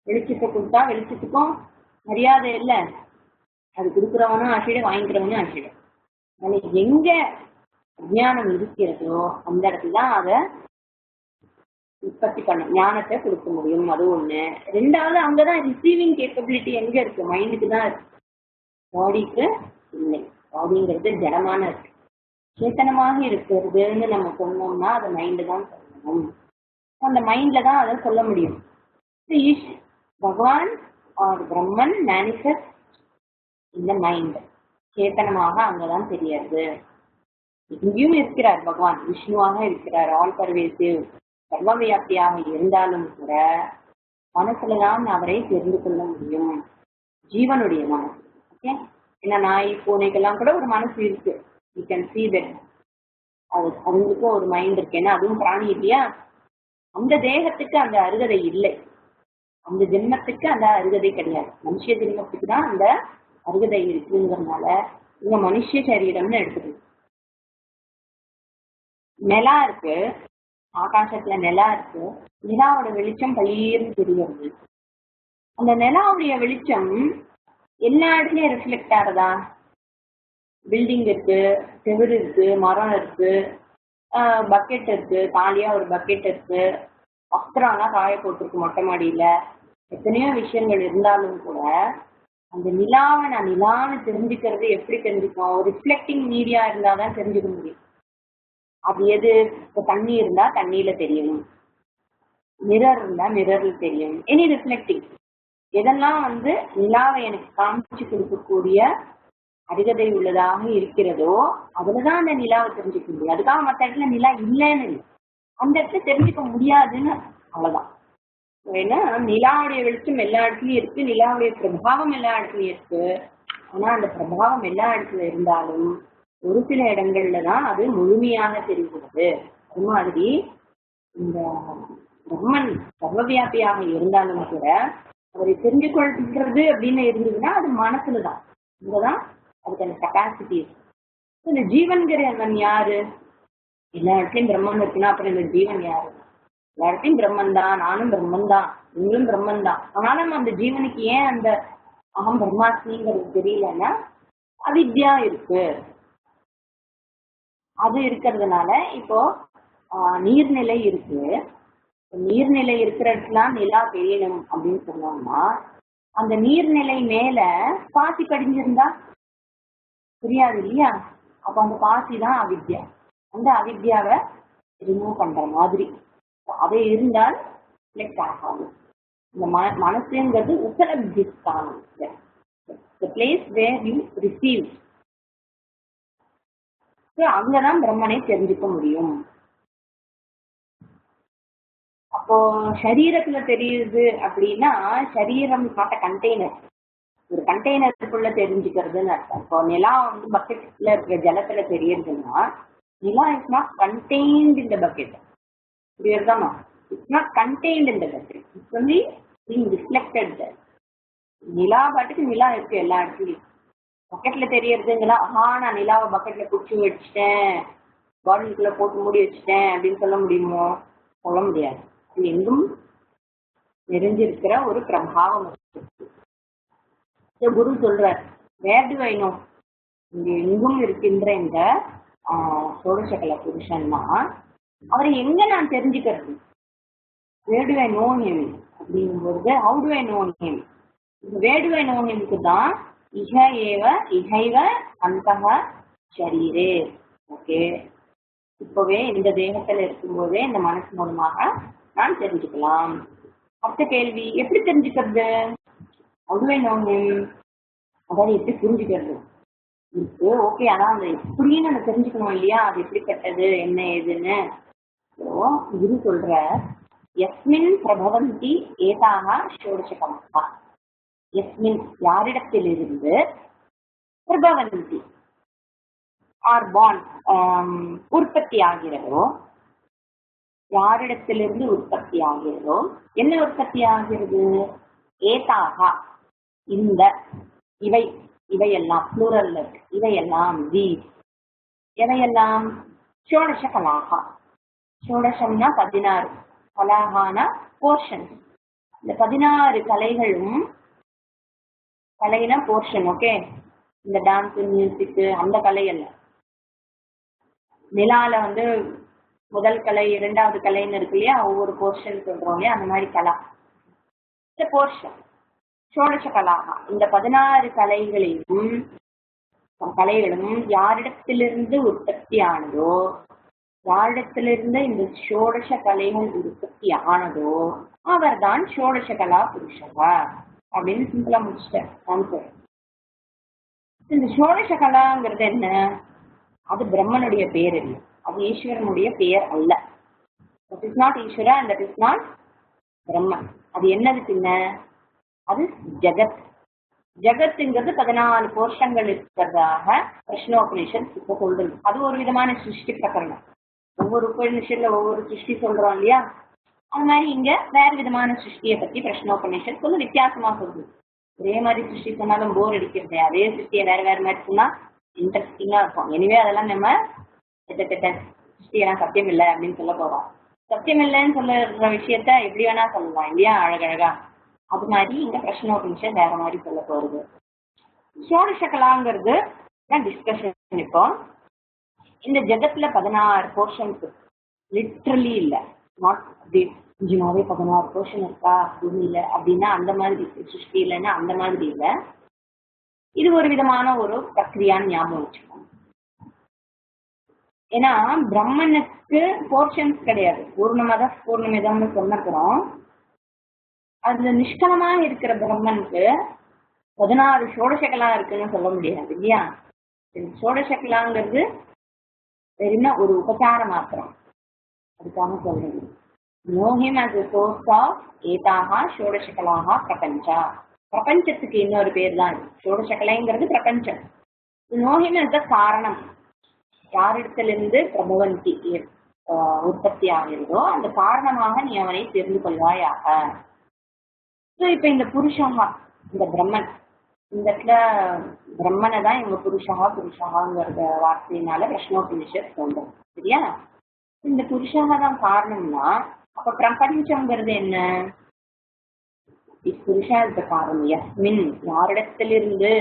வெளிச்சத்தை கொடுத்தா வெளிச்சத்துக்கும் மரியாதை இல்லை. அது கொடுக்குறவனும் அஷிடு, வாங்கிக்கிறவனும் அஷிடு. அதனால எங்க அஜ்ஞானம் இருக்கிறதோ அந்த இடத்துல தான் அதை உற்பத்தி பண்ண ஞானத்தை கொடுக்க முடியும். அது ஒண்ணு. ரெண்டாவது, அங்கதான் ரிசீவிங் கேப்பபிலிட்டி எங்க இருக்கு? மைண்டுக்கு தான் இருக்கு, பாடிக்கு இல்லை. பாடிங்கிறது ஜடமான இருக்கு. சேத்தனமாக இருக்கிறதுன்னு நம்ம சொன்னோம்னா அது மைண்டு தான் சொல்லணும். அந்த மைண்ட்ல தான் அதை சொல்ல முடியும். பகவான் ஆர் பிரம்மன் மேனிஃபெஸ்ட் இந்த மைண்ட். சேத்தனமாக அங்கதான் தெரியாது. இங்கேயும் இருக்கிறார் பகவான், விஷ்ணுவாக இருக்கிறார், ஆல் பர்வேசிவ், சர்வவியாப்தியாக இருந்தாலும் கூட மனசுலதான் அவரை தெரிந்து கொள்ள முடியும். ஜீவனுடைய மனசு. ஓகே, ஏன்னா நாய் பூனைக்கெல்லாம் கூட ஒரு மனசு இருக்கு. You can see that. அதுங்களுக்கும் ஒரு மைண்ட் இருக்கு. ஏன்னா அதுவும் பிராணி இல்லையா? அந்த தேகத்துக்கு அந்த அருகதை இல்லை, அந்த ஜென்மத்துக்கு அந்த அருகதை கிடையாது. மனுஷ ஜென்மத்துக்கு தான் அந்த அருகதை இருக்குங்கிறதுனால இங்க மனுஷ சரீரம்னு எடுத்துக்கணும். நிலா இருக்கு, ஆகாசத்துல நிலா இருக்கு. நிலாவோட வெளிச்சம் பளிர்னு தெரிகிறது. அந்த நிலாவுடைய வெளிச்சம் எல்லா இடத்துலயும் ரிஃப்ளெக்ட் ஆகுதா? பில்டிங் இருக்கு, செவுரு இருக்கு, மரம் இருக்கு, பக்கெட் இருக்கு, காலியா ஒரு பக்கெட் இருக்கு, வஸ்திரம்லாம் காய போட்டிருக்கு மொட்டை மாடியில, எத்தனையோ விஷயங்கள் இருந்தாலும் கூட அந்த நிலாவை நான் நிலான்னு தெரிஞ்சுக்கிறது எப்படி தெரிஞ்சுக்கணும்? ரிஃப்ளெக்டிங் மீடியா இருந்தாதான் தெரிஞ்சுக்க முடியும். அது எது? இப்போ தண்ணி இருந்தா தண்ணியில தெரியும், மிரர் இருந்தா மிரர்ல தெரியும். எனி ரிஃப்ளெக்டிங் எதெல்லாம் நிலாவை எனக்கு காமிச்சு கொடுக்கக்கூடிய அருகதை உள்ளதாக இருக்கிறதோ அதுலதான் அந்த நிலாவை தெரிஞ்சுக்க முடியும். அதுக்காக மற்ற இடத்துல நிலா இல்லைன்னு இல்லை, அந்த இடத்துல தெரிஞ்சுக்க முடியாதுன்னு அவ்வளவுதான். ஏன்னா நிலாவுடைய வெளிச்சம் எல்லா இடத்துலயும் இருக்கு, நிலாவுடைய பிரபாவம் எல்லா இடத்துலயும் இருக்கு. ஆனா அந்த பிரபாவம் எல்லா இடத்துல இருந்தாலும் ஒரு சில இடங்கள்ல தான் அது முழுமையாக தெரிகிறது. அது மாதிரி இந்த பிரம்மன் சர்வவியாபியாக இருந்தாலும் கூட அவரை தெரிஞ்சு கொள்கிறது அப்படின்னு இருந்ததுன்னா அது மனசுலதான், இங்கதான் அதுக்கு அந்த கெப்பாசிட்டி இருக்கு. இந்த ஜீவன்கிறவன் யாரு? எல்லா இடத்துலயும் பிரம்மன் இருக்குன்னா அப்புறம் இந்த ஜீவன் யாரு? எல்லா இடத்தையும் பிரம்மன் தான், நானும் பிரம்மன் தான், நீங்களும் பிரம்மன் தான். ஆனாலும் அந்த ஜீவனுக்கு ஏன் அந்த அகம் பிரம்மாஸ்மிங்கிறது தெரியலன்னா அவித்யா இருக்கு. அது இருக்கிறதுனால இப்போ நீர்நிலை இருக்கு. நீர்நிலை இருக்கிற இடத்துல நிலா தெரியணும் அப்படின்னு சொன்னோம்னா அந்த நீர்நிலை மேல பாசி படிஞ்சிருந்தா புரியாது இல்லையா? அப்ப அந்த பாசி தான் அவித்யா. அந்த அவித்யாவை ரிமூவ் பண்ற மாதிரி அது இருந்தால் ரிஃப்ளெக்ட் ஆகாது. இந்த மனசுங்கிறது உபலப்தி ஸ்தானம், the place where you receive. அங்கதான் பிரம்மனை தெரிஞ்சுக்க முடியும். அப்போ சரீரத்துல தெரியுது அப்படின்னா சரீரம் காட்ட கண்டெய்னர், ஒரு கண்டெய்னருக்குள்ள தெரிஞ்சுக்கிறதுன்னு அர்த்தம். இப்போ நிலா பக்கெட்ல இருக்கிற ஜலத்துல தெரியுதுன்னா nila is not contained in the bucket. புரியுறதாமா? It's not contained in the bucket, it's only being reflected. நிலா பாட்டுக்கு நிலா இருக்கு எல்லா இடத்துலயும். பக்கெட்ல தெரியறதுங்களா, நான் நிலாவை பக்கெட்ல குடிச்சு வச்சுட்டேன், பாட்டிலுக்குள்ள போட்டு மூடி வச்சுட்டேன் அப்படின்னு சொல்ல முடியுமோ? சொல்ல முடியாது. அது எங்கும் நிறைஞ்சிருக்கிற ஒரு பிரபாவம். குரு சொல்றார், வேர் டு ஐ நோ, இங்க எங்கும் இருக்கின்ற இந்த சோடசகல புருஷன்னா அவரை எங்க நான் தெரிஞ்சுக்கிறது? Where do I know him அப்படிங்கும்போது how do I know him? Where do I know ஹிம்க்கு தான் இஹ ஏவ இஹைவ அந்தஹ ஷரீரே. ஓகே, இப்பவே இந்த தேகத்துல இருக்கும்போதே இந்த மனசு மூலமாக நான் தெரிஞ்சுக்கலாம். அடுத்த கேள்வி, எப்படி தெரிஞ்சுக்கிறது? அதுவே நோங்கும், அதாவது எப்படி புரிஞ்சுக்கிறது இருக்கு. ஓகே, ஆனா அந்த எப்படின்னு நம்ம தெரிஞ்சுக்கணும் இல்லையா? அது எப்படிப்பட்டது, என்ன ஏதுன்னு. குரு சொல்ற, யஸ்மின் பிரபவந்தி ஏதாக ஷோடசகமஹா. யஸ்மின் யாரிடத்திலிருந்து, பிரபவந்தி ஆர் பார்ன் உற்பத்தி ஆகிறதோ, யாரிடத்திலிருந்து உற்பத்தி ஆகிறதோ, என்ன உற்பத்தி ஆகிறது? ஏதாகா, இந்த, இவை, இவையெல்லாம் ப்ளூரல்ல இருக்கு, இவையெல்லாம், எவையெல்லாம்? ஷோடச கலாகா. ஷோடசம்னா 16, கலாகானா போர்ஷன். இந்த 16 கலைகளும், கலைனா போர்ஷன், ஓகே, இந்த டான்ஸ் மியூசிக் அந்த கலை அல்ல. நிலால முதல் கலை, இரண்டாவது கலைன்னு இருக்கு இல்லையா, ஒவ்வொரு போர்ஷன் சொல்றோம் இல்லையா, அந்த மாதிரி கலா, இந்த போர்ஷன் ஷோடச கலாகா. இந்த 16 கலைகளும் யாரிடத்திலிருந்து உற்பத்தி ஆனதோ, யாரிடத்திலிருந்து இந்த ஷோடச கலைகள் உற்பத்தி ஆனதோ அவர்தான் ஷோடச கலா புருஷா அப்படின்னு சிம்பிளா முடிச்சிட்டேன். இந்த ஷோடச கலாங்கிறது என்ன? அது பிரம்மனுடைய பேர் இல்லை, அது ஈஸ்வரனுடைய பெயர் அல்ல. தட் இஸ் நாட் ஈஸ்வரா அண்ட் தட் இஸ் நாட் பிரம்மன். அது என்னது பின்ன? அது ஜெகத். ஜெகத்துங்கிறது 14 போர்ஷங்கள் இருக்கிறதாக பிரஷ்னோபனிஷத் இப்ப சொல்றது. அது ஒரு விதமான சிருஷ்டி பிரகரணம். ஒவ்வொரு உபநிஷத்துல ஒவ்வொரு சிருஷ்டி சொல்றோம் இல்லையா, அது மாதிரி இங்க வேற விதமான சிருஷ்டியை பத்தி பிரஷ்னோபனிஷத் கொஞ்சம் வித்தியாசமா சொல்றது. ஒரே மாதிரி சிருஷ்டி சொன்னாலும் போர் அடிக்கிறது, அதே சிருஷ்டியை வேற வேற மாதிரி சொன்னா இன்ட்ரெஸ்டிங்கா இருக்கும். எனிவே அதெல்லாம் நம்ம சிருஷ்டியெல்லாம் சத்தியம் இல்லை அப்படின்னு சொல்ல போறோம். சத்தியம் இல்லைன்னு சொல்லுற விஷயத்த எப்படி வேணா சொல்லலாம் இல்லையா, அழகழகா. அது மாதிரி இங்க பிரஷ்னோபனிஷத் வேற மாதிரி சொல்ல போறது. ஷோடச கலாங்கிறது டிஸ்கஷன். இப்போ இந்த ஜெகத்துல 16 போர்ஷன்ஸ் லிட்ரலி இல்ல, நாட் அப்படி நிஜமாவே 16 போர்ஷன் இருக்கா பூமியில அப்படின்னா அந்த மாதிரி சிருஷ்டி இல்லைன்னா அந்த மாதிரி இல்லை. இது ஒரு விதமான ஒரு பிரக்ரியான்னு ஞாபகம் வச்சுக்கோங்க. ஏன்னா பிரம்மனுக்கு போர்ஷன்ஸ் கிடையாது. பூர்ணமத பூர்ணமிதம்னு சொன்னப்புறம் அதுல நிஷ்கலமா இருக்கிற பிரம்மனுக்கு 16 ஷோடசகலா இருக்குன்னு சொல்ல முடியாது இல்லையா. ஷோடசகலாங்கிறது வெறும்னா ஒரு உபச்சாரம் மாத்திரம், அதுக்காக சொல்றது. Know him as a source of ஏதாகா ஷோடசகலாகா பிரபஞ்சா. பிரபஞ்சத்துக்கு இன்னொரு பேர் தான் இது. ஷோடசகலைங்கிறது பிரபஞ்சம். Know him as the காரணம். யாரிடத்திலிருந்து பிரபவந்தி உற்பத்தி ஆகிறதோ அந்த காரணமாக நீ அவனை தெரிந்து கொள்வாயாக. இப்ப இந்த புருஷகா, இந்த பிரம்மன், இந்த இடத்துல பிரம்மனை தான் இவங்க புருஷகாங்கிறத வார்த்தையினால பிரஷ்னோபனிஷத் சொல்றோம் சரியா. இந்த புருஷகா தான் காரணம்னா அப்ப பிரபஞ்சம்ங்கிறது என்ன? புருஷா இருக்க காரணம். யஸ்மின், யாரிடத்திலிருந்து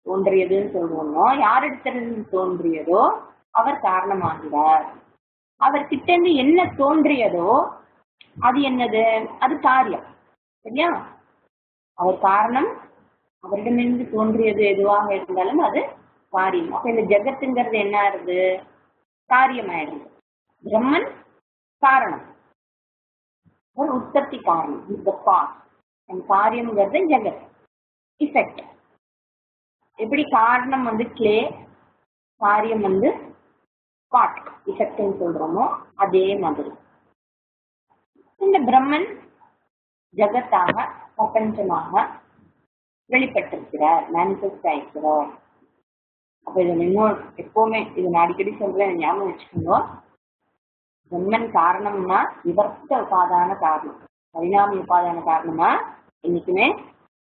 தோன்றியதுன்னு சொல்றோமோ, யாரிடத்திலிருந்து தோன்றியதோ அவர் காரணமாகிறார். அவர் கிட்ட இருந்து என்ன தோன்றியதோ அது என்னது? அது காரியம் சரியா. அவர் காரணம், அவரிடமிருந்து தோன்றியது எதுவாக இருந்தாலும் அது காரியம். அப்ப இந்த ஜெகத்துங்கிறது என்ன ஆகுது? காரியம் ஆயிடுது. பிரம்மன் காரணம், ஒரு உற்பத்தி காரணம், இந்த காஸ். காரியம்ங்கிறது ஜெகத், இஃபெக்ட். எப்படி காரணம் கிளே, காரியம் பாட், இஃபெக்ட்னு சொல்றோமோ அதே மாதிரி இந்த பிரம்மன் ஜெகத்தாக பிரபஞ்சமாக வெளிப்பட்டிருக்கிறார், மேனிஃபெஸ்ட் ஆயிருக்கிறார். அப்ப இதை இன்னும் எப்பவுமே இது நான் அடிக்கடி சொல்றேன், ஞாபகம் வச்சுக்கோங்க. பிரம்மன் காரணம்னா விவர்த்த உபாதான காரணம், பரிணாமி உபாதான காரணமா என்னைக்குமே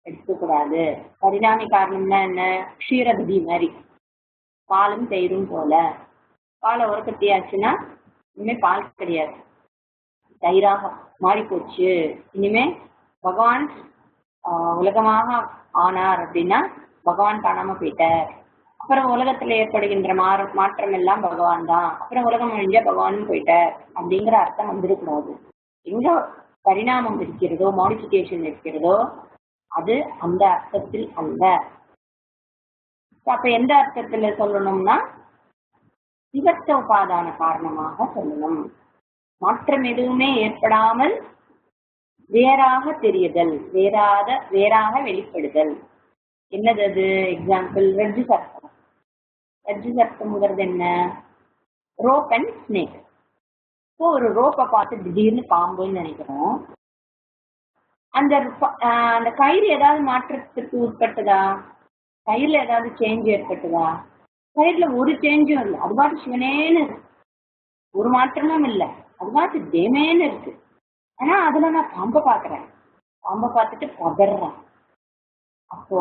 எடுக்கக்கூடாது. பரிணாமி காரணம்னா என்ன? க்ஷீரபதி மாதிரி, பாலும் தயிரும் போல. பாலை உரக்கட்டியாச்சுன்னா இனிமே பால் கிடையாது, தயிராக மாறி போச்சு. இனிமே பகவான் உலகமாக ஆனார் அப்படின்னா பகவான் காணாம போயிட்டார். அப்புறம் உலகத்துல ஏற்படுகின்ற மாற்றம் எல்லாம் பகவான் தான், அப்புறம் உலகம் முடிஞ்சா பகவான் போயிட்டார் அப்படிங்கிற அர்த்தம் வந்துடக்கூடாது. எங்க பரிணாமம் இருக்கிறதோ, மாடிஃபிகேஷன் இருக்கிறதோ, அது அந்த அர்த்தத்தில் அல்ல. அப்ப எந்த அர்த்தத்துல சொல்லணும்னா விவர்த்த உபாதான காரணமாக சொல்லணும். மாற்றம் எதுவுமே ஏற்படாமல் வேறாக தெரியுதல், வேறாக வெளிப்படுதல். என்னது அது? எக்ஸாம்பிள் ரஜ்ஜு சர்ப்பம். ரஜ்ஜு சர்ப்பம்ங்கிறது என்ன? Rope and snake. இப்போ ஒரு ரோப்பை பார்த்து திடீர்னு பாம்புன்னு நினைக்கிறோம். அந்த கயிறு ஏதாவது மாற்றத்துக்கு உட்பட்டதா? கயிறுல ஏதாவது சேஞ்ச் ஏற்பட்டதா? கயிறுல ஒரு சேஞ்சும் இல்லை, அது பாட்டு சிவனேன்னு ஒரு மாற்றமும் இல்லை. அதுவாச்சு தேமேன்னு இருக்கு. ஆனா அதுல நான் பாம்பை பாக்குறேன். பாம்பை பார்த்துட்டு பதறேன். அப்போ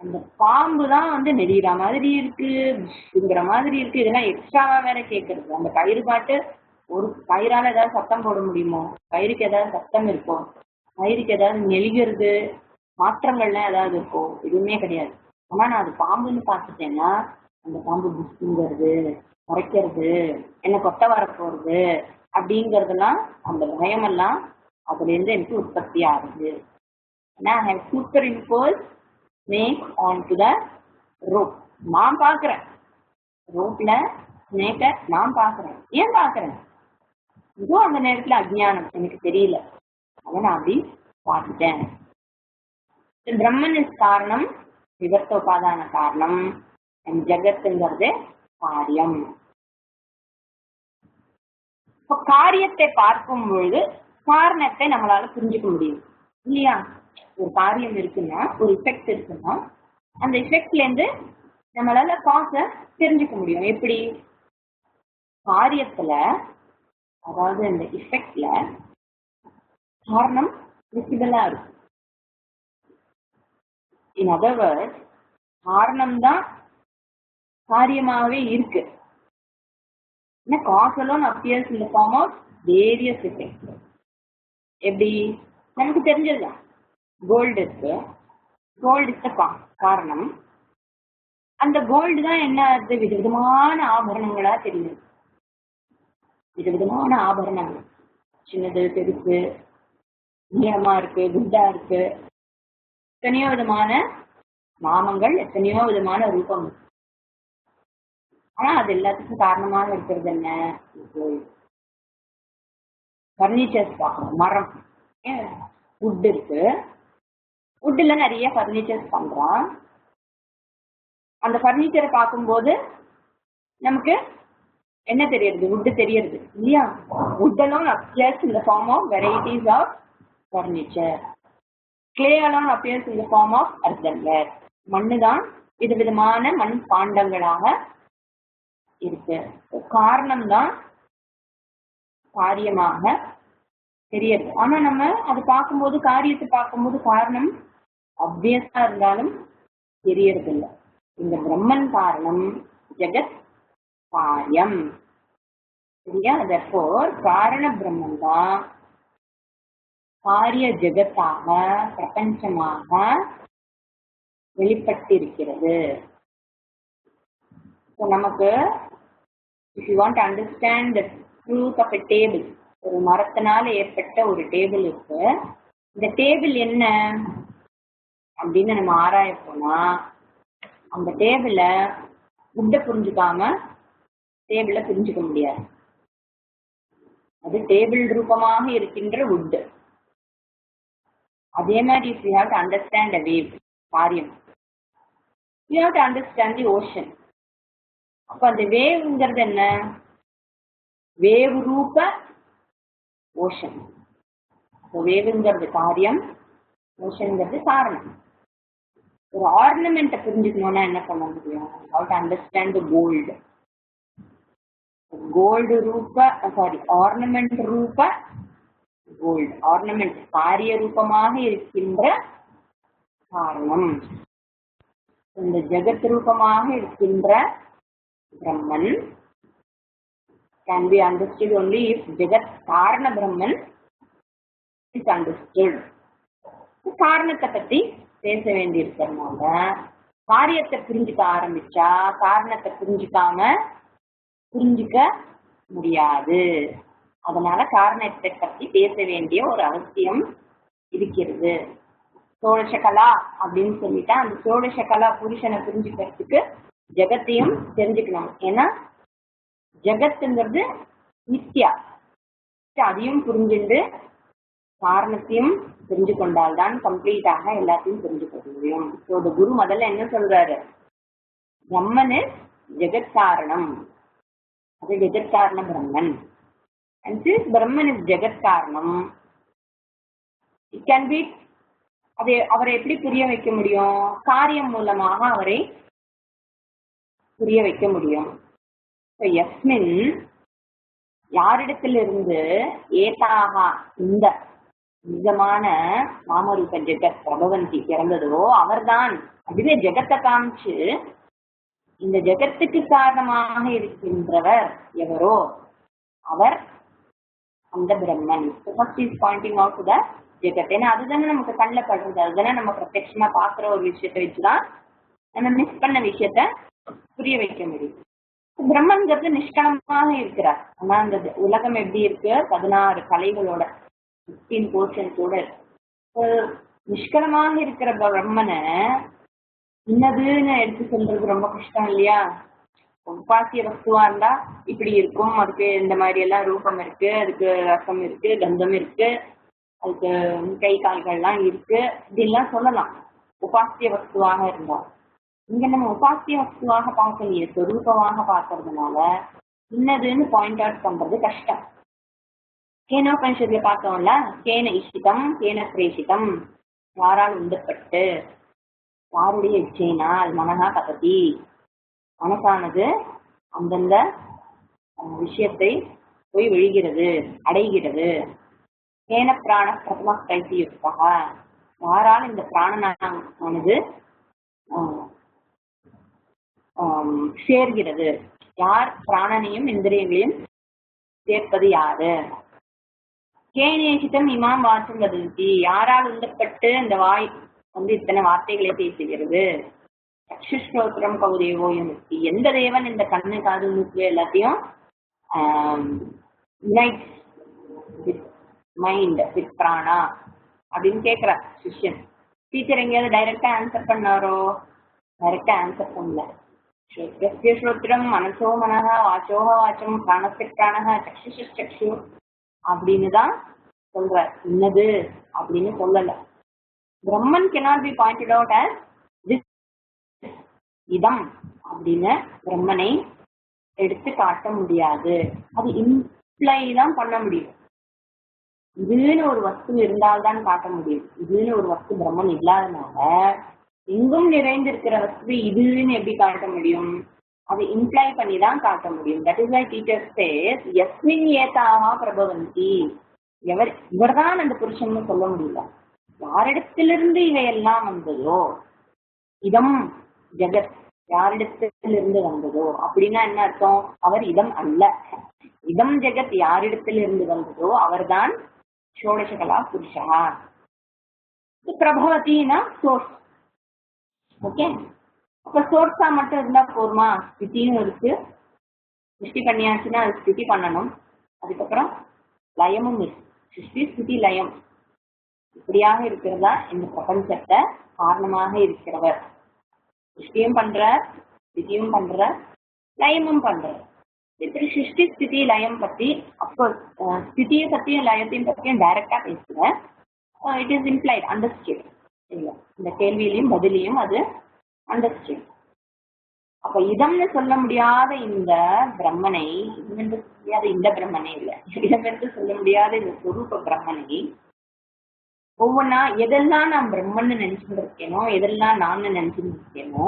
அந்த பாம்பு தான் நெறிகிற மாதிரி இருக்குங்கிற மாதிரி இருக்கு. இதெல்லாம் எக்ஸ்ட்ராவா வேற கேட்கறது. அந்த கயிறு பாட்டு ஒரு கயிறால ஏதாவது சத்தம் போட முடியுமோ? கயிறுக்கு ஏதாவது சத்தம் இருக்கும்? கயிறுக்கு ஏதாவது நெளிகிறது, மாற்றங்கள்லாம் ஏதாவது இருக்கும்? எதுவுமே கிடையாது. ஆனா நான் அது பாம்புன்னு பார்த்துட்டேன்னா அந்த பாம்பு புஷ்ங்கிறது, குறைக்கிறது, என்ன கொத்த வர போறது அப்படிங்கறதெல்லாம் அந்த பயமெல்லாம் அதுல இருந்து எனக்கு உற்பத்தி ஆகுது. ஏன்னா I have superimpose snake on to the rope. நான் பாக்குறேன் ரோப்ல ஸ்னேக்கை, நான் பாக்குறேன். ஏன் பாக்குறேன்? இதோ அந்த நேரத்துல அஜ்ஞானம், எனக்கு தெரியல, அதை நான் அப்படி பார்த்துட்டேன். பிரம்மன் இஸ் காரணம், விவர்த்தோபாதான காரணம், ஜகத்துங்கிறது காரியம். இப்ப காரியத்தை பார்க்கும் பொழுது காரணத்தை நம்மளால புரிஞ்சுக்க முடியும் இல்லையா? ஒரு காரியம் இருக்குன்னா, ஒரு இஃபெக்ட் இருக்குன்னா, அந்த இஃபெக்ட்ல இருந்து நம்மளால காச தெரிஞ்சுக்க முடியும். எப்படி? காரியத்துல, அதாவது இந்த இஃபெக்ட்ல காரணம் விசிபிளா இருக்கும். இன் அதர் வேர்ட்ஸ், காரணம் தான் காரியமாகவே இருக்கு. Cause alone appears in the form of various effects. எப்படி? நமக்கு தெரிஞ்சதுதான். கோல்டு இருக்கு, கோல்டு இஸ் காரணம். அந்த கோல்டு தான் என்ன ஆகுது? விதவிதமான ஆபரணங்களா தெரியுது. விதவிதமான ஆபரணங்கள், சின்னது பெருசு, நீளமா இருக்கு, குண்டா இருக்கு, எத்தனையோ விதமான நாமங்கள், எத்தனையோ விதமான ரூபங்கள். ஆனா அது எல்லாத்துக்கும் காரணமாக இருக்கிறது என்ன? பர்னிச்சர்ஸ் பார்க்கணும். மரம், வுட் இருக்கு, வுட்ல நிறைய பர்னிச்சர்ஸ் பண்றோம். அந்த பர்னிச்சரை பார்க்கும்போது நமக்கு என்ன தெரியுது? வுட் தெரியுது இல்லையா? Would alone appears in the form of varieties of furniture. Clay alone appears in the form of earthenware. மண்ணு தான் விதவிதமான மண் பாண்டங்களாக இருக்கு. காரணம் தான் காரியமாக தெரியுது. ஆனா நம்ம அது பார்க்கும்போது, காரியத்தை பார்க்கும்போது காரணம் அப்வியஸா இருந்தாலும் தெரியறது இல்லை. இந்த பிரம்மன் காரணம், ஜெகத் காரியம். சரியா? therefore காரண பிரம்மன் தான் காரிய ஜெகத்தாக, பிரபஞ்சமாக வெளிப்பட்டிருக்கிறது. நமக்கு if you want to understand the truth of a table, ஒரு மரத்தினால ஏற்பட்ட ஒரு டேபிள் இருக்கு. இந்த டேபிள் என்ன அப்படின்னு நம்ம ஆராய போனா, அந்த டேபிள வுட்டை புரிஞ்சுக்காம டேபிள புரிஞ்சுக்க முடியாது. அது டேபிள் ரூபமாக இருக்கின்ற வுட். அதே மாதிரி if you have to understand a wave, காரியம், you have to understand the ocean. அப்ப அந்த வேவ்ங்கிறது என்ன? வேவ் ரூப ஓஷன். வேவுங்கிறது காரியம், ஓஷன்ங்கிறது காரணம். ஒரு ஆர்னமெண்ட்டை புரிஞ்சுக்கணும்னா என்ன பண்ண முடியும்? how to understand the gold. Gold ரூப, ஆர்னமெண்ட் ரூப கோல்டு. ஆர்னமெண்ட் காரிய ரூபமாக இருக்கின்ற காரணம். இந்த ஜெகத் ரூபமாக இருக்கின்ற Brahman can be understood only if Jagat Karana Brahman is understood. காரணத்தை பத்தி பேச வேண்டி இருக்கிறதுனால காரியத்தை புரிஞ்சுக்க ஆரம்பிச்சா காரணத்தை புரிஞ்சுக்க முடியாது. அதனால காரணத்தை பத்தி பேச வேண்டிய ஒரு அவசியம் இருக்கிறது. சோழசகலா அப்படின்னு சொல்லிட்டா, அந்த சோழசகலா புருஷனை புரிஞ்சுக்கிறதுக்கு ஜெகத்தையும் தெரிஞ்சுக்கணும். ஏன்னா ஜெகத்துங்கிறது நித்யா. அதையும் புரிஞ்சுட்டு காரணத்தையும் தெரிஞ்சு கொண்டால்தான் கம்ப்ளீட்டாக எல்லாத்தையும் தெரிஞ்சுக்க முடியும். ஸோ இந்த குரு முதல்ல என்ன சொல்றாரு? பிரம்மன் இஸ் ஜெகத் காரணம். அது ஜெகத் காரண பிரம்மன். And since Brahman is ஜெகத் காரணம், it can be, அவரை எப்படி புரிய வைக்க முடியும்? காரியம் மூலமாக அவரை புரிய வைக்க முடியும். யஸ்மின் யாரிடத்திலிருந்து ஏதாகா இந்த நிஜமான நாமரூப ஜெகத் பிரபவந்தி பிறந்ததோ அவர்தான் அதுவே ஜெகத்தை காமிச்சு இந்த ஜெகத்துக்கு காரணமாக இருக்கின்றவர் எவரோ அவர் அந்த பிரம்மன். First is pointing out to the jagat. ஏன்னா அதுதானே நமக்கு கண்ணில் படுறது, அதுதானே நம்ம பிரத்யட்சமா பாக்குற ஒரு விஷயத்தை வச்சுதான் நம்ம மிஸ் பண்ண விஷயத்த புரிய வைக்க முடியும். பிரம்மன்கிறது நிஷ்கலமாக இருக்கிறார். ஆனா அந்த உலகம் எப்படி இருக்கு, 16 கலைகளோட 15 போர்ஷன்ஸோட நிஷ்கலமாக இருக்கிற பிரம்மனை இன்னதுன்னு எடுத்து சொல்றது ரொம்ப கஷ்டம் இல்லையா? உபாசிய வஸ்துவா இருந்தா இப்படி இருக்கும், அதுக்கு இந்த மாதிரி எல்லாம் ரூபம் இருக்கு, அதுக்கு ரசம் இருக்கு, கந்தம் இருக்கு, அதுக்கு கை கால்கள்லாம் இருக்கு, இப்படிலாம் சொல்லலாம் உபாசிய வஸ்துவாக இருந்தா. இங்க நம்ம உபாசிய வஸ்துவாக பார்க்கலையே, சொரூபமாக பார்க்கறதுனால இன்னதுன்னு பாயிண்ட் அவுட் பண்றது கஷ்டம். கேனோபனிஷத்துல பார்த்தோம்ல, கேன இஷ்டிதம் கேன பிரேஷிதம், யாரால் உண்டப்பட்டு யாருடைய இச்சையினால் மனகா பததி, மனசானது அந்தந்த விஷயத்தை போய் விழுகிறது அடைகிறது. கேன பிராண பிரதம கைசியுக்தக, யாரால் இந்த பிராணனானது சேர்கிறது, யார் பிராணனையும் இந்திரியங்களையும் சேர்ப்பது யாரு. கேனேஷிதம் இமாம் வாச்சம் வதந்தி, யாரால் உண்டப்பட்டு இந்த வாய் வந்து இத்தனை வார்த்தைகளை பேசுகிறது. சக்ஷுஸ்ரோத்திரம் கௌதேவோயும், எந்த தேவன் இந்த கண்ணு காது மூக்கு எல்லாத்தையும் மைண்ட் வித் பிராணா அப்படின்னு கேட்கிற சிஷ்யன். டீச்சர் எங்கேயாவது டைரக்டா ஆன்சர் பண்ணாரோ? டைரக்டா ஆன்சர் பண்ணல. ஸ்ரோத்திரம் மனசோ மனஹா வாச்சோக வாச்சம் பிராணஸ்ய பிராணஹ சக்ஷுஷ சக்ஷு அப்படின்னு தான் சொல்ற, இன்னது அப்படின்னு சொல்லல. பிரம்மன் cannot be pointed out as this, இதம் அப்படின்னு பிரம்மனை எடுத்து காட்ட முடியாது. அது இம்ப்ளை தான் பண்ண முடியும். இதுன்னு ஒரு வஸ்து இருந்தால்தான் காட்ட முடியும். இதுன்னு ஒரு வஸ்து பிரம்மன் இல்லாதனால எங்கும் நிறைந்திருக்கிற வஸ்து இதுன்னு எப்படி காட்ட முடியும்? அது இம்ப்ளை பண்ணி தான் காட்ட முடியும். That is why teacher says யஸ்மின் ஏதாவா பிரபவந்தி, இவர்தான் அந்த புருஷன்னு சொல்ல முடியல. யாரிடத்திலிருந்து இவையெல்லாம் வந்ததோ, இதம் ஜெகத் யாரிடத்திலிருந்து வந்ததோ அப்படின்னா என்ன அர்த்தம்? அவர் இதம் அல்ல. இதம் ஜெகத் யாரிடத்திலிருந்து வந்ததோ அவர்தான் ஷோடசகலா புருஷா. பிரபவத்தினா சோர்ஸ். ஓகே, அப்ப சோர்ஸா மட்டும் இருந்தா போருமா? ஸ்திதின்னு இருக்கு, சிருஷ்டி பண்ணியாச்சுன்னா அது ஸ்திதி பண்ணணும். அதுக்கப்புறம் லயமும் இருக்கு, சிருஷ்டி ஸ்திதி லயம். இப்படியாக இருக்கிறதா இந்த பிரபஞ்சத்தை காரணமாக இருக்கிறவர். சிருஷ்டியும் பண்ற, ஸ்திதியும் பண்ற, லயமும் பண்ற. இப்படி சிருஷ்டி ஸ்திதி லயம் பத்தி அப்கோர்ஸ் ஸ்திதியை பத்தியும் லயத்தையும் பத்தியும் டைரக்டா பேசுறேன். இட் இஸ் இம்ப்ளைட், அண்டர்ஸ்டாண்ட் இல்லை, இந்த கேள்வியிலையும் பதிலையும் அது அண்டர்ஸ்டாண்ட். அப்ப இதம்னு சொல்ல முடியாத இந்த பிரம்மனை, இதென்று முடியாத இந்த பிரம்மனே இல்லை, இதமென்று சொல்ல முடியாத இந்த சொரூப பிரம்மனை ஒவ்வொன்னா எதெல்லாம் நான் பிரம்மன்னு நினைச்சுட்டு இருக்கேனோ, எதெல்லாம் நான் நினைச்சுட்டு இருக்கேனோ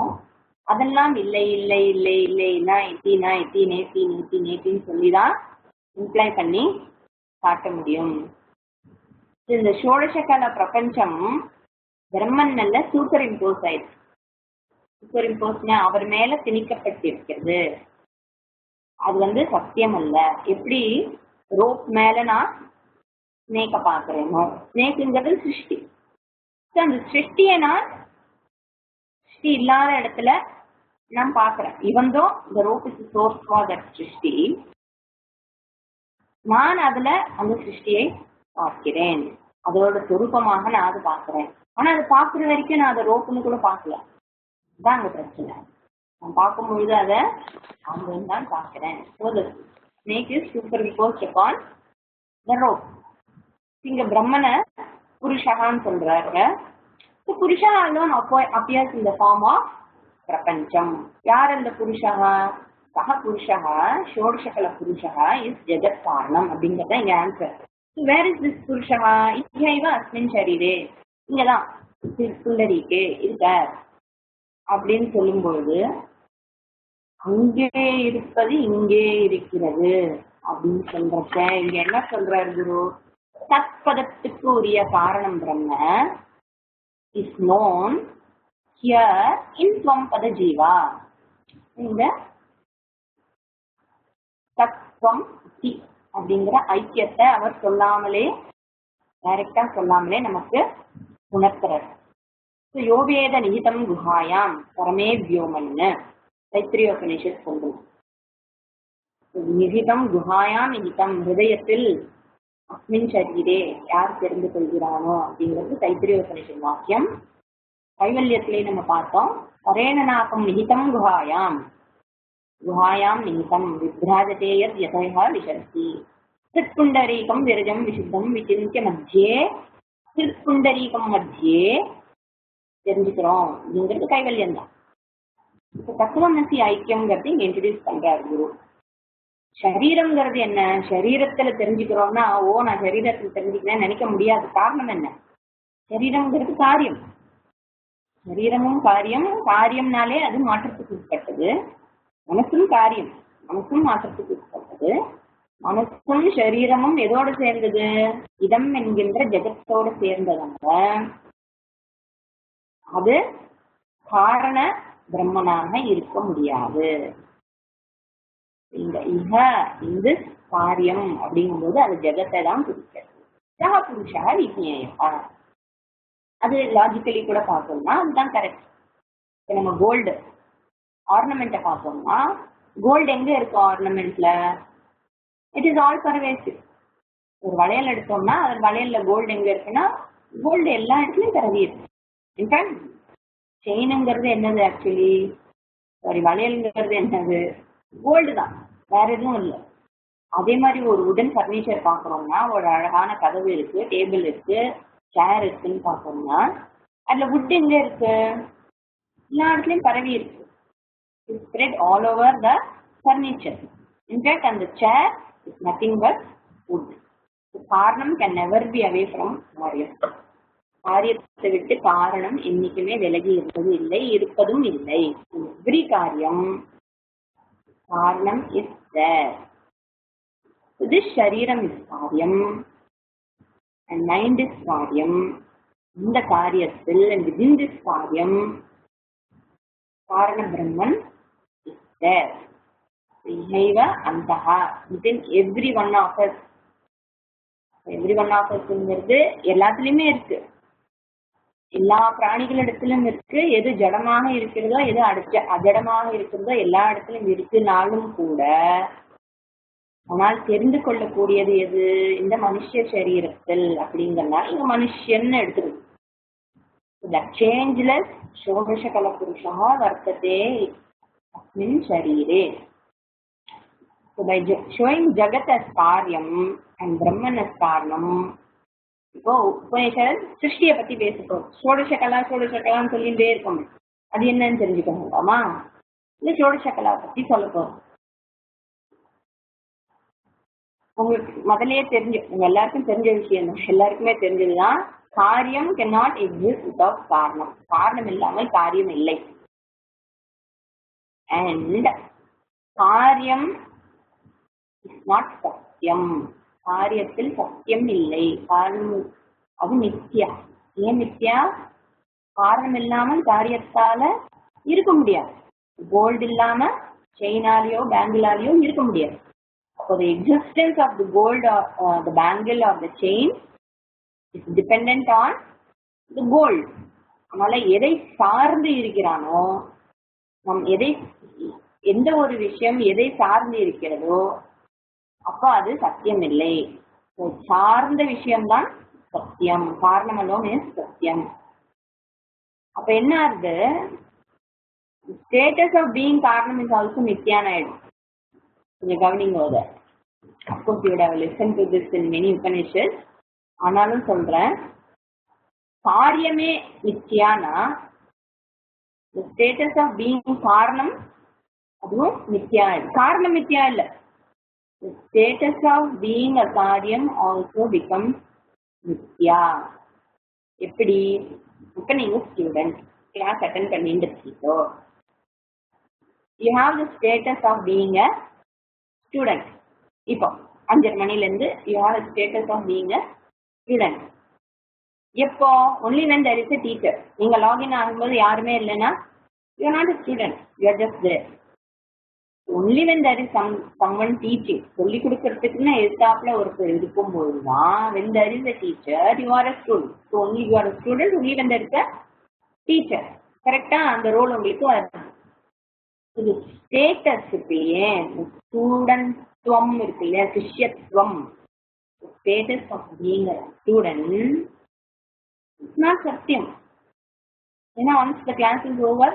அதெல்லாம் இல்லை இல்லை இல்லை இல்லை இல்லை எத்தினா எத்தி நேத்தி நேத்தி நேத்தின்னு சொல்லிதான் இம்ப்ளை பண்ணி காட்ட முடியும். இந்த ஷோடசகால பிரபஞ்சம் பிரம்மன் நல்ல சூப்பர் இம்போஸ் ஆயிடுச்சு. சூப்பர் இம்போஸ்னா அவர் மேல திணிக்கப்பட்டிருக்கிறது. அது வந்து சத்தியம் அல்ல. எப்படி ரோப் மேல நான் ஸ்னேக்க பாக்குறேனோ, ஸ்னேக்குங்கிறது சிருஷ்டி. அந்த சிருஷ்டியை நான் சிருஷ்டி இல்லாத இடத்துல நான் பாக்குறேன். இவந்தோ இந்த rope is source for that சிருஷ்டி, நான் அதுல அந்த சிருஷ்டியை பார்க்கிறேன், அதோட சொரூபமாக நான் அது பாக்குறேன். ஆனா அது பாக்குற வரைக்கும் நான் அதை ரோப்புன்னு கூட பார்க்கல. இதுதான் அங்க பிரச்சனை. நான் பார்க்கும் பொழுது அதை அவங்க தான் பார்க்கிறேன். So the snake is superimposed upon the rope. இங்க பிரம்மனை புருஷகான்னு சொல்றாங்க. புருஷா alone appears in the form of பிரபஞ்சம். யார் அந்த புருஷகா? சக புருஷகா ஷோடசகல புருஷகா இஸ் ஜெகத் காரணம் அப்படிங்கிறத இங்க ஆன்சர். வேர் இஸ் திஸ் புருஷகா? இங்க அஸ்மின் சரீரே, இங்கதான் புல்லரிக்கே இருக்க அப்படின்னு சொல்லும் பொழுது அங்கே இருப்பது இங்கே இருக்கிறது அப்படின்னு சொல்றப்ப இங்க என்ன சொல்றாரு குரு? தத்பதத்துக்கு உரிய காரணம் Brahma is known here in ஸ்வம்பத ஜீவா. இந்த தத்துவம் அப்படிங்கிற ஐக்கியத்தை அவர் சொல்லாமலே, டைரக்டா சொல்லாமலே நமக்கு உணர்த்துறார். யோவேத நிகிதம் குஹாயாம் பரமே வியோமன்னு தைத்திரியோபனிஷத் சொல்றது. நிகிதம் குஹாயாம் நிகிதம், ஹிருதயத்தில் அஸ்மின் சரீரே யார் தெரிந்து கொள்கிறானோ அப்படிங்கிறது தைத்திரியோபனிஷத் வாக்கியம். கைவல்யத்திலே நம்ம பார்த்தோம், பரேணநாகம் நிகிதம் குஹாயாம், குஹாயாம் நிகிதம் விப்ராஜதே யத் யதஹ விசர்த்தி சிற்புண்டரீகம் விரஜம் விசுத்தம் விசிந்திய மத்தியே, சிற்புண்டரீகம் மத்தியே தெரிஞ்சுக்கிறோம் அப்படிங்கிறது கைவல்யம் தான். இப்ப தத்துவமசி ஐக்கியம்ங்கிறது இங்க இன்ட்ரடியூஸ் பண்றாரு குரு. சரீரம்ங்கிறது என்ன? சரீரத்துல தெரிஞ்சுக்கிறோம்னா நான் சரீரத்துல தெரிஞ்சுக்கிறேன்னு நினைக்க முடியாது. காரணம் என்ன? சரீரம்ங்கிறது காரியம், சரீரமும் காரியம், காரியம்னாலே அது மாற்றத்துக்கு உட்பட்டது. மனசும் காரியம், மனசும் மாற்றத்துக்கு உட்பட்டது. மனசும் சரீரமும் எதோடு சேர்ந்தது? இதம் என்கின்ற ஜெகத்தோடு சேர்ந்ததாங்க. அது காரண பிரம்மனாக இருக்க முடியாது. இந்த இந்த காரியம் அப்படிங்கும்போது அது ஜெகத்தை தான் குறிக்கிறது. சக புருஷா விஜயா, அது லாஜிக்கலி கூட பார்த்தோம்னா அதுதான் கரெக்ட். இப்ப நம்ம கோல்டு ஆர்னமெண்ட்டை பார்த்தோம்னா, கோல்டு எங்க இருக்கு ஆர்னமெண்ட்ல? It is all pervasive. ஒரு வளையல் எடுத்தோம்னா அது வளையல்ல கோல்டு எங்க இருக்குன்னா, கோல்டு எல்லா இடத்துலயும் பரவி இருக்கு. இன்ஃபேக்ட் செயினுங்கிறது என்னது? ஆக்சுவலி வளையல்ங்கிறது என்னது? கோல்டு தான், வேற எதுவும் இல்லை. அதே மாதிரி ஒரு உடன் பர்னிச்சர் பார்க்கறோம்னா, ஒரு அழகான கதவு இருக்கு, டேபிள் இருக்கு, சேர் இருக்குன்னு பார்த்தோம்னா அதுல வுட் எங்க இருக்கு? எல்லா இடத்துலயும் பரவி இருக்கு. Spread all over the furniture. In fact, and the chair is nothing but wood. The karanam can never be away from karyam. காரியத்தை விட்டு காரணம் என்னைக்குமே விலகி இருப்பது இல்லை, இருப்பதும் இல்லை. Every காரியம் காரணம் is there. So this shareeram is காரியம் and mind is காரியம். இந்த காரியத்தில் and within this காரியம் காரண பிரம்மன் is there. Behava antaha within every one of us. Every one of us ங்கிறது எல்லாத்துலயுமே இருக்கு, எல்லா பிராணிகளிடத்திலும் இருக்கு. எது ஜடமாக இருக்கிறதோ, எது அஜடமாக இருக்கிறதோ எல்லா இடத்திலும் இருக்குனாலும் கூட, ஆனால் தெரிந்து கொள்ளக்கூடியது எது? இந்த மனுஷ சரீரத்தில் அப்படிங்கிறதுனால இங்க மனுஷன் எடுத்துருக்கு. The changeless ஷோடச கலபுருஷா வர்த்ததே அஸ்மின் ஷரீரே. So by showing Jagat as Karyam and Brahman as Karanam, இப்போ உபநிஷத் சிருஷ்டியை பத்தி பேசுறோம். ஷோடசகலான்னு சொல்லிட்டே இருக்கோம். அது என்னன்னு தெரிஞ்சுக்கணுமா? இந்த ஷோடசகலா பத்தி சொல்ல போறோம். உங்களுக்கு முதலையே உங்க எல்லாருக்கும் தெரிஞ்ச விஷயம் தான், எல்லாருக்குமே தெரிஞ்சதுதான். காரியம் cannot exist without காரணம். காரணம் இல்லாமல் காரியம் இல்லை. And காரியம் is not சத்தியம். காரியத்தில் சத்தியம் இல்லை. காரணம் அது மித்யா. ஏன் மித்யா? காரணம் இல்லாமல் காரியத்தால இருக்க முடியாது. கோல்டு இல்லாம செயினாலேயோ பேங்கிளாலேயோ இருக்க முடியாது. அப்போ the existence of the gold or the bangle or the chain is dependent on the gold. அதனால எதை சார்ந்து இருக்கிறானோ, எந்த ஒரு விஷயம் எதை சார்ந்து இருக்கிறதோ அப்ப அது சத்தியம் இல்லை. சார்ந்த விஷயம்தான் சத்தியம். காரணம் alone சத்தியம். அப்ப என்ன ஆகுது? ஸ்டேட்டஸ் ஆஃப் பீயிங் காரணம் இஸ் ஆல்சோ மித்யான ஆயிடும். கொஞ்சம் கவனிங்க. Of course you would have listened to this in many Upanishads. ஆனாலும் சொல்றேன், காரியமே மித்யானா the status of being காரணம் அதுவும் மித்யா. காரணம் மித்யா இல்ல. The status of being a காரியம் also becomes மித்யா. எப்படி? இப்ப நீங்க ஸ்டூடெண்ட், கிளாஸ் அட்டென்ட் பண்ணிட்டு இருக்கீங்களோ, you have the status of being a student. இப்போ 5:30 மணிலேருந்து you have a status of being a student. எப்போ only when there is a teacher. நீங்க லாகின் ஆகும்போது யாருமே இல்லைன்னா you are not a student, you are just there. only when there is someone teaching, சொல்லி கொடுக்கறதுக்குன்னு எதிர்த்தாப்புல ஒருத்தர் இருக்கும்போது தான் when there is a teacher you are a student. So only you are a student only when there is a teacher. கரெக்டா அந்த role உங்களுக்கு வருது. இது ஸ்டேட்டஸ் இருக்கு இல்லையே, ஸ்டூடெண்ட்வம் இருக்கு இல்லையா, சிஷ்யத்துவம், status of being a student is not சத்தியம். ஏன்னா once the class is over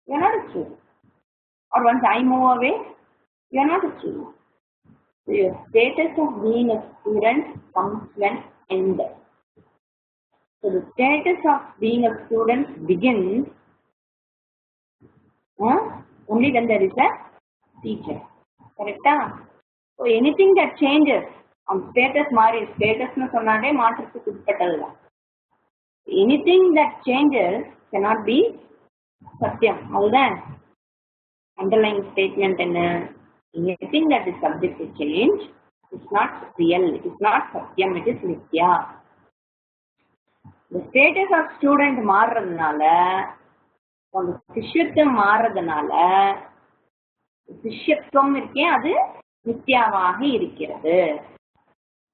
you are not a student, or once I move away you are not a student. So your status of being a student comes when end. So the status of being a student begins only when there is a teacher. Correct? So anything that changes on status மாறி, ஸ்டேட்டஸ்னு சொன்னாலே மாற்றத்துக்கு உட்பட்டதுதான். anything that changes cannot be சத்தியம். அதுதான் underlying statement என்ன, anything that is subject to change is not real, it is not satyam, it is mithya. The status of student மாறுறதுனால, அந்த சிஷ்யத்துவம் மாறுறதுனால சிஷ்யத்துவம் இருக்கே அது மித்யாவாக இருக்கிறது.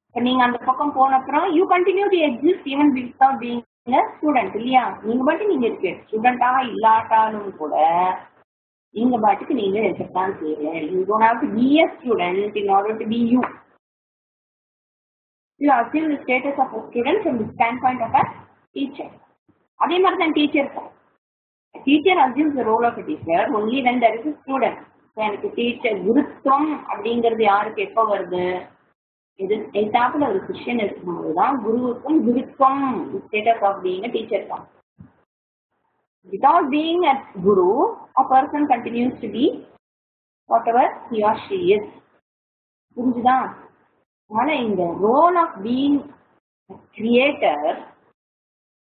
இப்ப நீங்க அந்த பக்கம் போன அப்புறம் you continue to exist even without being a student இல்லையா, நீங்க பாட்டு நீங்க இருக்கு, ஸ்டூடெண்டாக இல்லாட்டாலும் கூட நீங்க பாட்டுக்கு நீங்க இருக்கத்தான் செய்யறீங்க. You don't have to be a student in order to be you. You assume the status of a student from the standpoint of a teacher. அதே மாதிரி தான் teacher. Teacher assumes the role of a teacher only when there is a student. எனக்கு teacher குருத்துவம் அப்படிங்கிறது யாருக்கு எப்ப வருது, இது example ஒரு சிஷ்யன் இருக்கும்போதுதான் குருவுக்கும் குருத்துவம் status of being a teacher தான். Without being a guru, a person continues to be whatever he or she is. புரிஞ்சுதா? அதனால இந்த role of being creator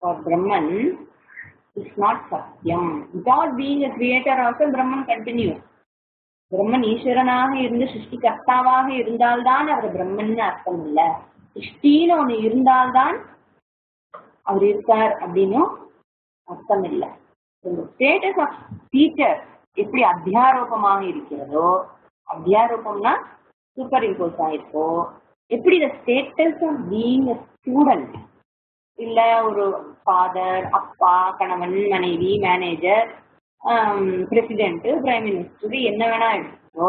for Brahman is not satyam. Without being a creator also Brahman continues. பிரம்மன் ஈஸ்வரனாக இருந்து சிருஷ்டிகர்த்தாவாக இருந்தால்தான் அவர் பிரம்மன் அர்த்தம் இல்ல. சிருஷ்டின்னு ஒண்ணு இருந்தால்தான் அவர் இருக்கார் அப்படின்னு அர்த்தம் இல்ல. ஸ்டேட்டஸ் ஆஃப் டீச்சர் எப்படி அத்தியாரோபமாக இருக்கிறதோ, அத்தியாரோபம்னா சூப்பர் இம்போஸ் ஆயிருக்கோ, எப்படி the status of being a student இல்ல ஒரு ஃபாதர், அப்பா, கணவன், மனைவி, மேனேஜர், பிரசிடென்ட், பிரைம் மினிஸ்டர், என்ன வேணா எடுத்தோ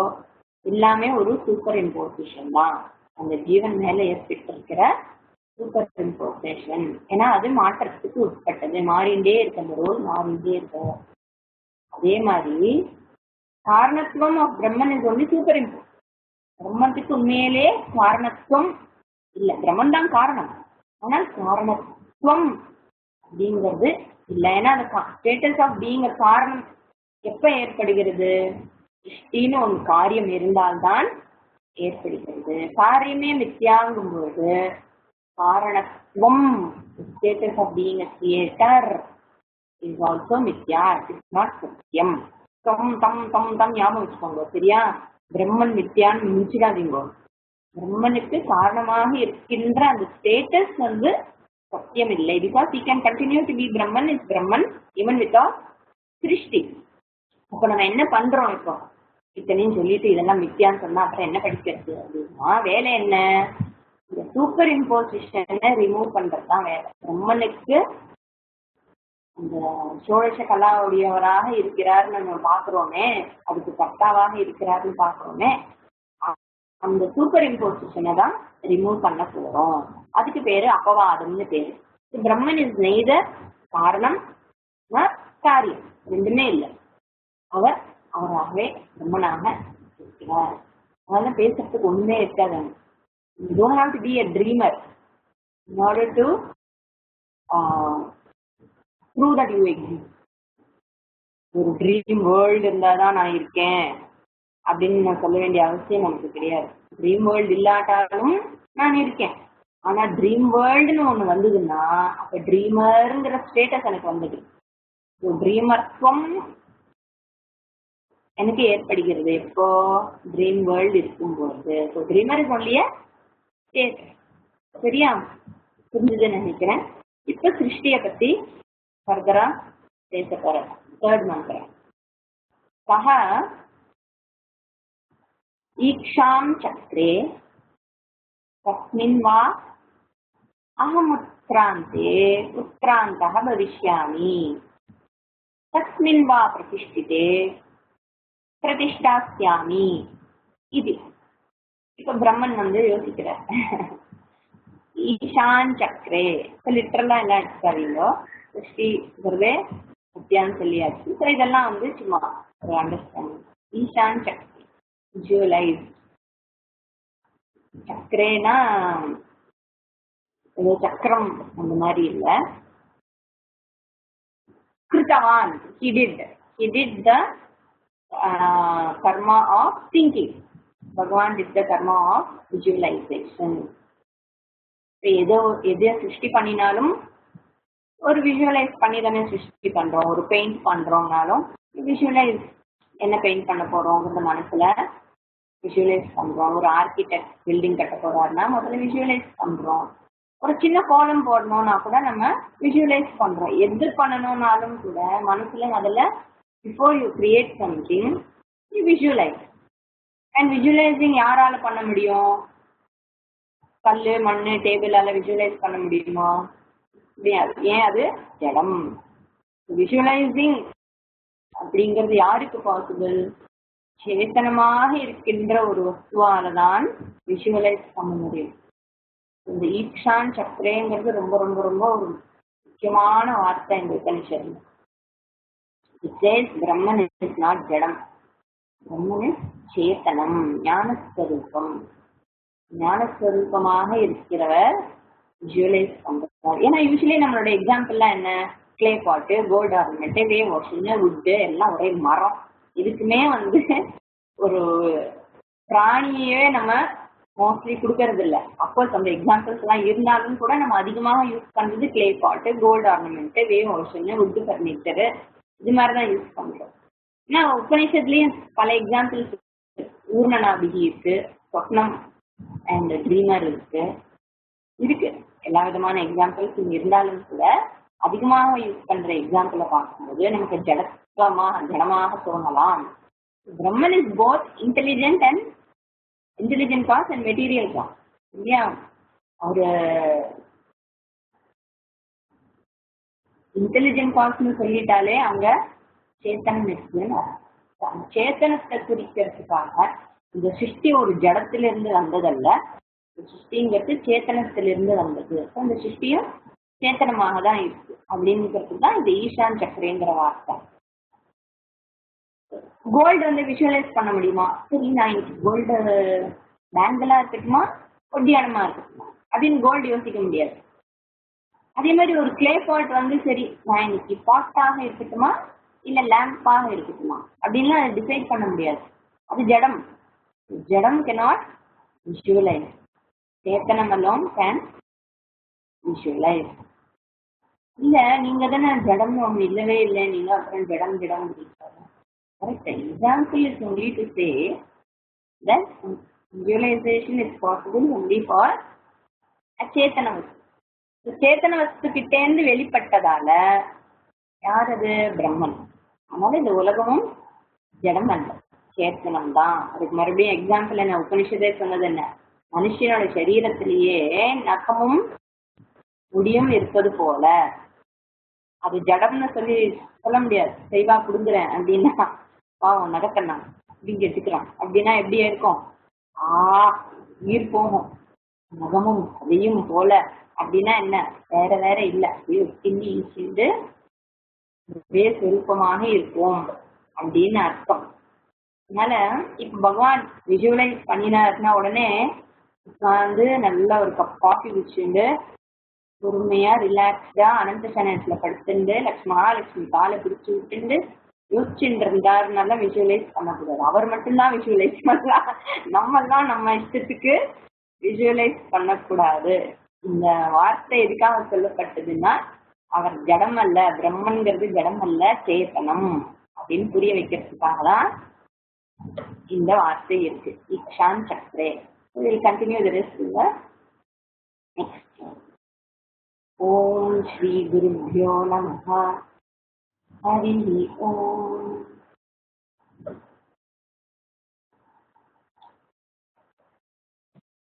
எல்லாமே ஒரு சூப்பர் இம்போசிஷன் தான். அந்த ஜீவன் மேல ஏற்பட்டிருக்கிற சூப்பர் இம்போசிஷன். ஏன்னா அது மாற்றத்துக்கு உட்பட்டது, மாறிண்டே இருக்க, அந்த ரோல் மாறிண்டே இருக்க. அதே மாதிரி காரணத்துவம் of Brahman is only superimpose. பிரம்மத்துக்கு உண்மையிலே காரணத்துவம் இல்லை, பிரம்மன் தான் காரணம், ஆனால் காரணத்துவம் அப்படிங்கிறது இல்லை. ஏன்னா அந்த ஸ்டேட்டஸ் ஆஃப் பீயிங் காரணம் எப்ப ஏற்படுகிறது, சிருஷ்டின்னு ஒரு காரியம் இருந்தால்தான் ஏற்படுகிறது. காரியமே மித்யாங்கும் போது காரணத்துவம் status of being creator is also மித்யா, இட் இஸ் நாட் சத்தியம். தம் தம் தம் தம் ஞாபகம் வச்சுக்கோங்க, சரியா? பிரம்மன் மித்யான்னு முடிச்சிடாதீங்க. பிரம்மனுக்கு காரணமாக இருக்கின்ற அந்த ஸ்டேட்டஸ் சத்தியம் இல்லை. Because he can continue to be Brahman, is Brahman even without சிருஷ்டி. அப்ப நம்ம என்ன பண்றோம், இப்போ இத்தனையும் சொல்லிட்டு இதெல்லாம் மித்யான்னு சொன்னா அப்புறம் என்ன படிக்கிறது அப்படின்னா, வேலை என்ன, இந்த சூப்பர் இம்போசிஷனை ரிமூவ் பண்றதுதான் வேலை. பிரம்மனுக்கு அந்த சோழச கலாவுடையவராக இருக்கிறார்னு நம்ம பாக்குறோமே, அதுக்கு கர்த்தாவாக இருக்கிறாருன்னு பாக்குறோமே, அந்த சூப்பர் இம்போசிஷனை தான் ரிமூவ் பண்ண போறோம். அதுக்கு பேரு அபவாதம்னு பேரு. பிரம்மன் இஸ் நெய்தர் காரணம் காரியம், ரெண்டுமே இல்லை. அவர் அவராகவே பிரம்மனாக இருக்கிறார். அதனால பேசுறதுக்கு ஒண்ணுமே இருக்காது. You don't have to be a dreamer in order to prove that you exist. ஒரு ட்ரீம் வேர்ல்டு இருந்தாதான் நான் இருக்கேன் அப்படின்னு நான் சொல்ல வேண்டிய அவசியம் நமக்கு கிடையாது. ட்ரீம் வேர்ல்டு இல்லாட்டாலும் நான் இருக்கேன். ஆனா ட்ரீம் வேர்ல்டுன்னு ஒண்ணு வந்ததுன்னா அப்ப ட்ரீமருங்கிற ஸ்டேட்டஸ் எனக்கு வந்தது. ட்ரீமர்த்துவம் எனக்கு ஏற்படுகிறது எப்போ ட்ரீம் வேர்ல்டு இருக்கும்போது. So trimmer is only state. சரியா? புரிஞ்சுதுன்னு நினைக்கிறேன். இப்போ சிருஷ்டியை பத்தி ஃபர்தரா பேச போறேன். தேர்ட் மந்திரம். சஹ ஈக்ஷாம் சக்ரே தஸ்மின் வா அஹமுத்ராந்தே உத்ராந்தः பவிஷ்யாமி தஸ்மின் வா பிரதிஷ்டிதே பிரதிஷ்டாஸ்யாமி. இது இப்ப பிரம்மன் யோசிக்கிறார். ஈஷான் சக்ரே லிட்டரலா எல்லாம் எடுத்துக்காதீங்க. சிருஷ்டிங்கிறதே சத்தியான்னு சொல்லியாச்சு. ஸோ இதெல்லாம் சும்மா ஒரு அண்டர்ஸ்டாண்டிங். ஈஷான் சக்ரே விஜுவலைஸ். சக்கரேனா ஏதோ சக்கரம் அந்த மாதிரி இல்ல. கிருத்தவான் he did the karma of thinking. பகவான் did the karma of visualization. எதை சிருஷ்டி பண்ணினாலும் ஒரு விஷுவலைஸ் பண்ணி தானே சிருஷ்டி பண்றோம். ஒரு பெயிண்ட் பண்றோம்னாலும் விஷுவலைஸ் என்ன பெயிண்ட் பண்ண போறோங்கிறது மனசுல விஷுவலைஸ் பண்றோம். ஒரு ஆர்கிடெக்ட் பில்டிங் கட்ட போறாருன்னா முதல்ல விஷுவலைஸ் பண்றோம். ஒரு சின்ன கோலம் போடணும்னா கூட நம்ம விஷுவலைஸ் பண்றோம். எது பண்ணணும்னாலும் கூட மனசுல முதல்ல before you create something you visualise. And visualising யாரால பண்ண முடியும்? கல்லு மண்ணு டேபிளால விஷுவலைஸ் பண்ண முடியுமா? முடியாது. ஏன்? அது ஜடம். விஷுவலைசிங் அப்படிங்கிறது யாருக்கு பாசிபிள்? சேத்தனமாக இருக்கின்ற ஒரு வஸ்துவாலதான் விஷுவலைஸ் பண்ண முடியும். இந்த ஈக்ஷான் சக்கரேங்கிறது ரொம்ப ரொம்ப ரொம்ப ஒரு முக்கியமான வார்த்தை இந்த உபனிஷத்துல. It says Brahman is not ஜடம். பிரம்மன் இஸ் சேத்தனம், ஞானஸ்வரூபம். ஞானஸ்வரூபமாக இருக்கிறவர் விஷுவலைஸ் பண்றார். ஏன்னா யூஸ்வலி நம்மளோட எக்ஸாம்பிள்லாம் என்ன? Clay pot, gold ornament, wave ocean, wood எல்லாம் ஒரே மரம். இதுக்குமே ஒரு பிராணியே நம்ம மோஸ்ட்லி கொடுக்கறது இல்லை. அப்கோர்ஸ் அந்த எக்ஸாம்பிள்ஸ் எல்லாம் இருந்தாலும் கூட நம்ம அதிகமாக யூஸ் பண்றது clay pot, gold ornament, wave ocean, wood furniture, இது மாதிரிதான் யூஸ் பண்றோம். ஏன்னா உபநிஷத்துலயும் பல எக்ஸாம்பிள்ஸ் ஊர்ணநாபிகி இருக்கு, சொப்னம் அண்ட் ட்ரீமர் இருக்கு. எல்லா விதமான எக்ஸாம்பிள்ஸ் இங்க இருந்தாலும் கூட அதிகமாக யூஸ் பண்ற எக்ஸாம்பிளை பார்க்கும்போது நமக்கு ஜடமாக தோணலாம். Brahman is both intelligent and intelligent cause and material cause. இல்லையா? ஒரு இன்டெலிஜென்ட் காஸ்ன்னு சொல்லிட்டாலே அங்க சேத்தனம் இருக்குன்னு. சேத்தனத்தை குறிக்கிறதுக்காக இந்த சிருஷ்டி ஒரு ஜடத்திலிருந்து வந்ததல்ல. சிருஷ்டிங்கிறது சேத்தனத்திலிருந்து வந்தது. அந்த சிருஷ்டியும் சேத்தனமாக தான் இருக்கு அப்படிங்கிறது தான் இந்த ஈஷான் சக்கரேங்கிற வார்த்தை. கோல்டு விஷுவலைஸ் பண்ண முடியுமா? சரி, நான் இன்னைக்கு கோல்டு பேங்கிளா இருக்கட்டுமா, ஒட்டியானமா இருக்கட்டுமா அப்படின்னு கோல்டு யோசிக்க முடியாது. அதே மாதிரி ஒரு கிளே பாட் சரி, நான் இன்னைக்கு பாட்டாக இருக்கட்டுமா இல்ல லேம்பாக இருக்கட்டுமா அப்படின்லாம் அதை டிசைட் பண்ண முடியாது. அது ஜடம். ஜடம் cannot visualize. சேத்தனம் alone can visualize. இல்ல நீங்க தானே ஜடம்னு ஒண்ணு இல்லவே இல்லை, நீங்க அப்புறம் ஜடம் ஜடம் correct. Example is only to say that visualization is possible only for a சேத்தன வஸ்து. சேத்தன வஸ்து கிட்டேந்து வெளிப்பட்டதால யார் அது? பிரம்மன். அதனால இந்த உலகமும் ஜடம் அல்ல, சேத்தனம் தான். அதுக்கு மறுபடியும் எக்ஸாம்பிள் என்ன? உபனிஷதே சொன்னது என்ன? மனுஷனோட சரீரத்திலேயே நகமும் முடியும் இருப்பது போல. அது ஜடம்னு சொல்ல முடியாது. செய்வா கொடுங்குறேன் அப்படின்னா பாவம் நடக்கணும் அப்படின்னு எடுத்துக்கிறோம் அப்படின்னா எப்படி இருக்கும்? உயிர் போகும். நகமும் அதையும் போல அப்படின்னா என்ன? வேற வேற இல்ல, திண்ணி ஈசிண்டு ஒரே சொரூபமாக இருக்கும் அப்படின்னு அர்த்தம். அதனால இப்ப பகவான் விஷுவலைஸ் பண்ணினாருன்னா உடனே உட்காந்து நல்லா ஒரு கப் காஃபி குடிச்சுண்டு பொறுமையா ரிலாக்ஸ்டா அனந்த சயனத்துல படுத்துண்டு மகாலட்சுமி காலை பிடிச்சு விட்டுண்டு யோசிச்சுட்டு இருந்தாருனால விஷுவலைஸ் பண்ணக்கூடாது. அவர் மட்டும்தான் விஷுவலைஸ் பண்ணலாம், நம்மெல்லாம் நம்ம இஷ்டத்துக்கு விஷுவலைஸ் பண்ணக்கூடாது. இந்த வார்த்தை எதுக்காக சொல்லப்பட்டதுன்னா, அவர் ஜடம் அல்ல, பிரம்மன்கிறது ஜடம் அல்ல, சேத்தனம் அப்படின்னு புரிய வைக்கிறதுக்காக தான் இந்த வார்த்தை இருக்கு. இக்ஷான் சக்ரே. We'll continue the rest in the next. ஓம் ஸ்ரீ குருப்யோ நமஹ. ஹரி ஓம்.